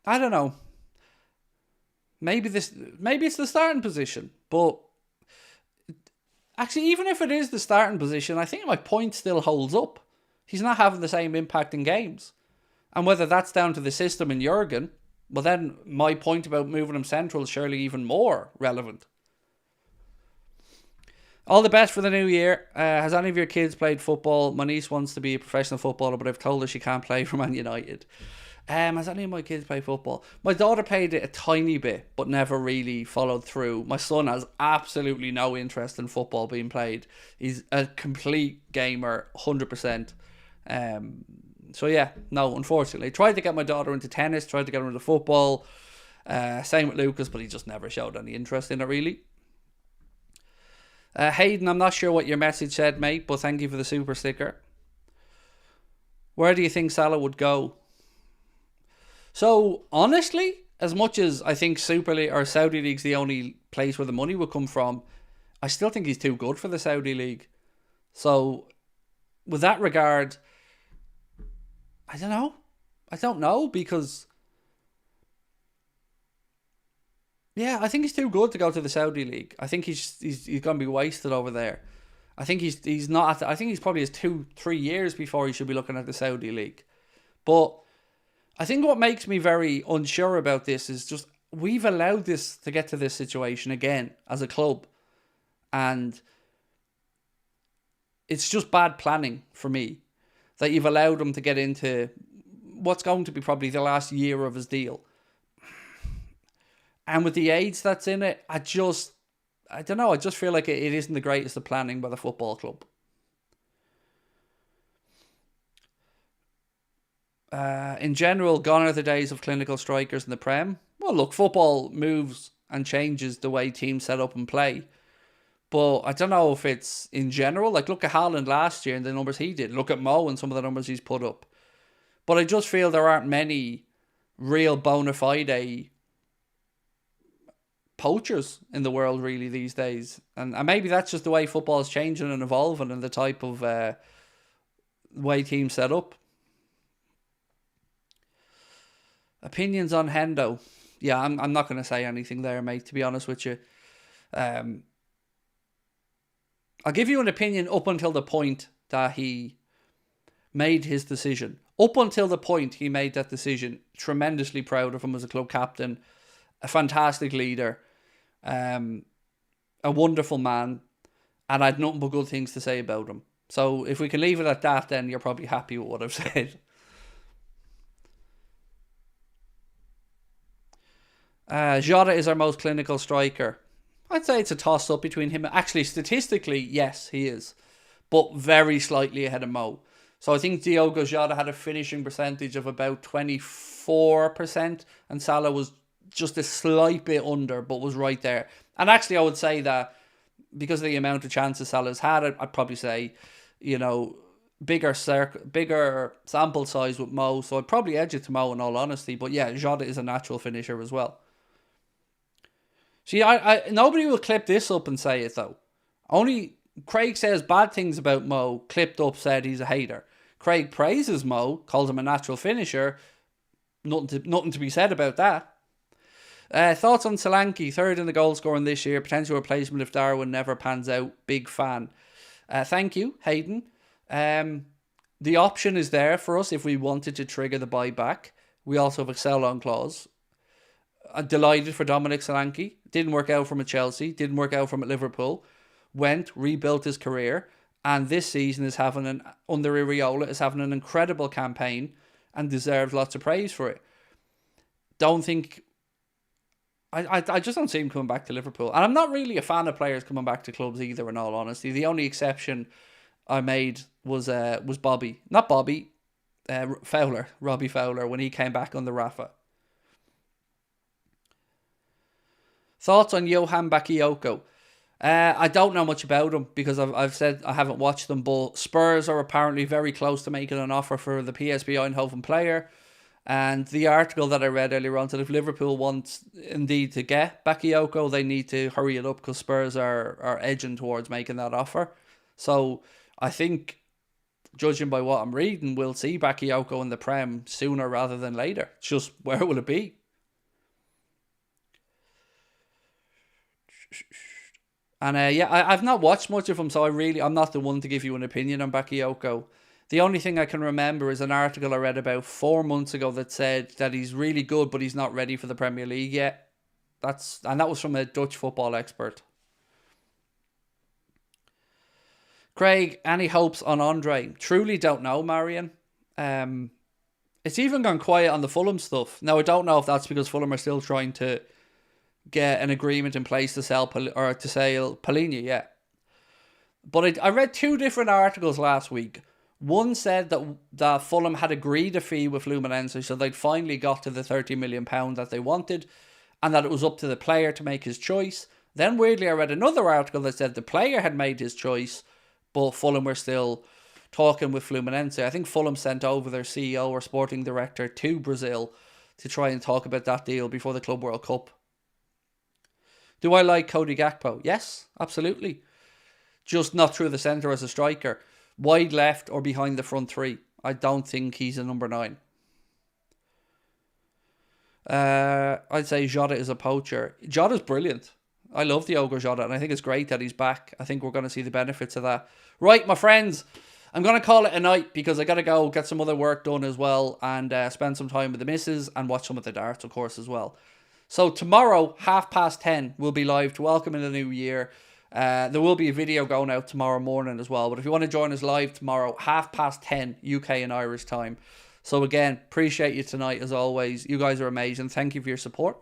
I don't know. Maybe it's the starting position, but actually, even if it is the starting position, I think my point still holds up. He's not having the same impact in games, and whether that's down to the system in Jurgen, well, then my point about moving him central is surely even more relevant. All the best for the new year. Has any of your kids played football? My niece wants to be a professional footballer, but I've told her she can't play for Man United. Has any of my kids played football? My daughter played it a tiny bit, but never really followed through. My son has absolutely no interest in football being played. He's a complete gamer, 100%. So yeah, no, unfortunately. Tried to get my daughter into tennis, tried to get her into football. Same with Lucas, but he just never showed any interest in it, really. Hayden, I'm not sure what your message said, mate, but thank you for the super sticker. Where do you think Salah would go? So, honestly, as much as I think Super League or Saudi League's the only place where the money will come from, I still think he's too good for the Saudi League. So, with that regard, I don't know. I don't know because... Yeah, I think he's too good to go to the Saudi League. I think he's going to be wasted over there. I think he's not... I think he's probably has 2-3 years before he should be looking at the Saudi League. But... I think what makes me very unsure about this is just we've allowed this to get to this situation again as a club. And it's just bad planning for me that you've allowed him to get into what's going to be probably the last year of his deal. And with the age that's in it, I don't know, I just feel like it isn't the greatest of planning by the football club. In general, gone are the days of clinical strikers in the Prem. Well, look, football moves and changes the way teams set up and play. But I don't know if it's in general. Like, look at Haaland last year and the numbers he did. Look at Mo and some of the numbers he's put up. But I just feel there aren't many real bona fide poachers in the world really these days. And maybe that's just the way football is changing and evolving and the type of way teams set up. Opinions on Hendo. Yeah, I'm not going to say anything there, mate, to be honest with you. I'll give you an opinion up until the point that he made his decision. Up until the point he made that decision, tremendously proud of him as a club captain, a fantastic leader, a wonderful man, and I had nothing but good things to say about him. So if we can leave it at that, then you're probably happy with what I've said. Jota is our most clinical striker. I'd say it's a toss-up between him. Actually, statistically, yes, he is. But very slightly ahead of Mo. So I think Diogo Jota had a finishing percentage of about 24%. And Salah was just a slight bit under, but was right there. And actually, I would say that because of the amount of chances Salah's had, I'd probably say, bigger sample size with Mo. So I'd probably edge it to Mo in all honesty. But yeah, Jota is a natural finisher as well. See, nobody will clip this up and say it, though. Only Craig says bad things about Mo, clipped up, said he's a hater. Craig praises Mo, calls him a natural finisher. Nothing to be said about that. Thoughts on Solanke, third in the goal scoring this year, potential replacement if Darwin never pans out. Big fan. Thank you, Hayden. The option is there for us if we wanted to trigger the buyback. We also have a sell-on clause. I'm delighted for Dominic Solanke. Didn't work out from at Chelsea. Didn't work out from at Liverpool. Went, rebuilt his career. And this season is having under Iriola, is having an incredible campaign and deserves lots of praise for it. I just don't see him coming back to Liverpool. And I'm not really a fan of players coming back to clubs either, in all honesty. The only exception I made was Robbie Fowler, when he came back on the Rafa. Thoughts on Johan Bakayoko? I don't know much about him because I've said I haven't watched them, but Spurs are apparently very close to making an offer for the PSV Eindhoven player. And the article that I read earlier on said if Liverpool wants indeed to get Bakayoko, they need to hurry it up because Spurs are edging towards making that offer. So I think, judging by what I'm reading, we'll see Bakayoko in the Prem sooner rather than later. It's just, where will it be? And I've not watched much of him, so I'm not the one to give you an opinion on Bakayoko. The only thing I can remember is an article I read about 4 months ago that said that he's really good, but he's not ready for the Premier League yet. That was from a Dutch football expert. Craig, any hopes on Andre? Truly don't know, Marion. It's even gone quiet on the Fulham stuff. Now, I don't know if that's because Fulham are still trying to get an agreement in place to sell Palhinha, yeah. But I read 2 different articles last week. One said that Fulham had agreed a fee with Fluminense, so they'd finally got to the £30 million that they wanted, and that it was up to the player to make his choice. Then weirdly I read another article that said the player had made his choice, but Fulham were still talking with Fluminense. I think Fulham sent over their CEO or sporting director to Brazil to try and talk about that deal before the Club World Cup. Do I like Cody Gakpo? Yes, absolutely. Just not through the centre as a striker. Wide left or behind the front three. I don't think he's a number 9. I'd say Jota is a poacher. Jota's brilliant. I love Diogo Jota, and I think it's great that he's back. I think we're going to see the benefits of that. Right, my friends, I'm going to call it a night because I got to go get some other work done as well and spend some time with the missus and watch some of the darts, of course, as well. So tomorrow, 10:30, we'll be live to welcome in the new year. There will be a video going out tomorrow morning as well. But if you want to join us live tomorrow, 10:30 UK and Irish time. So again, appreciate you tonight as always. You guys are amazing. Thank you for your support.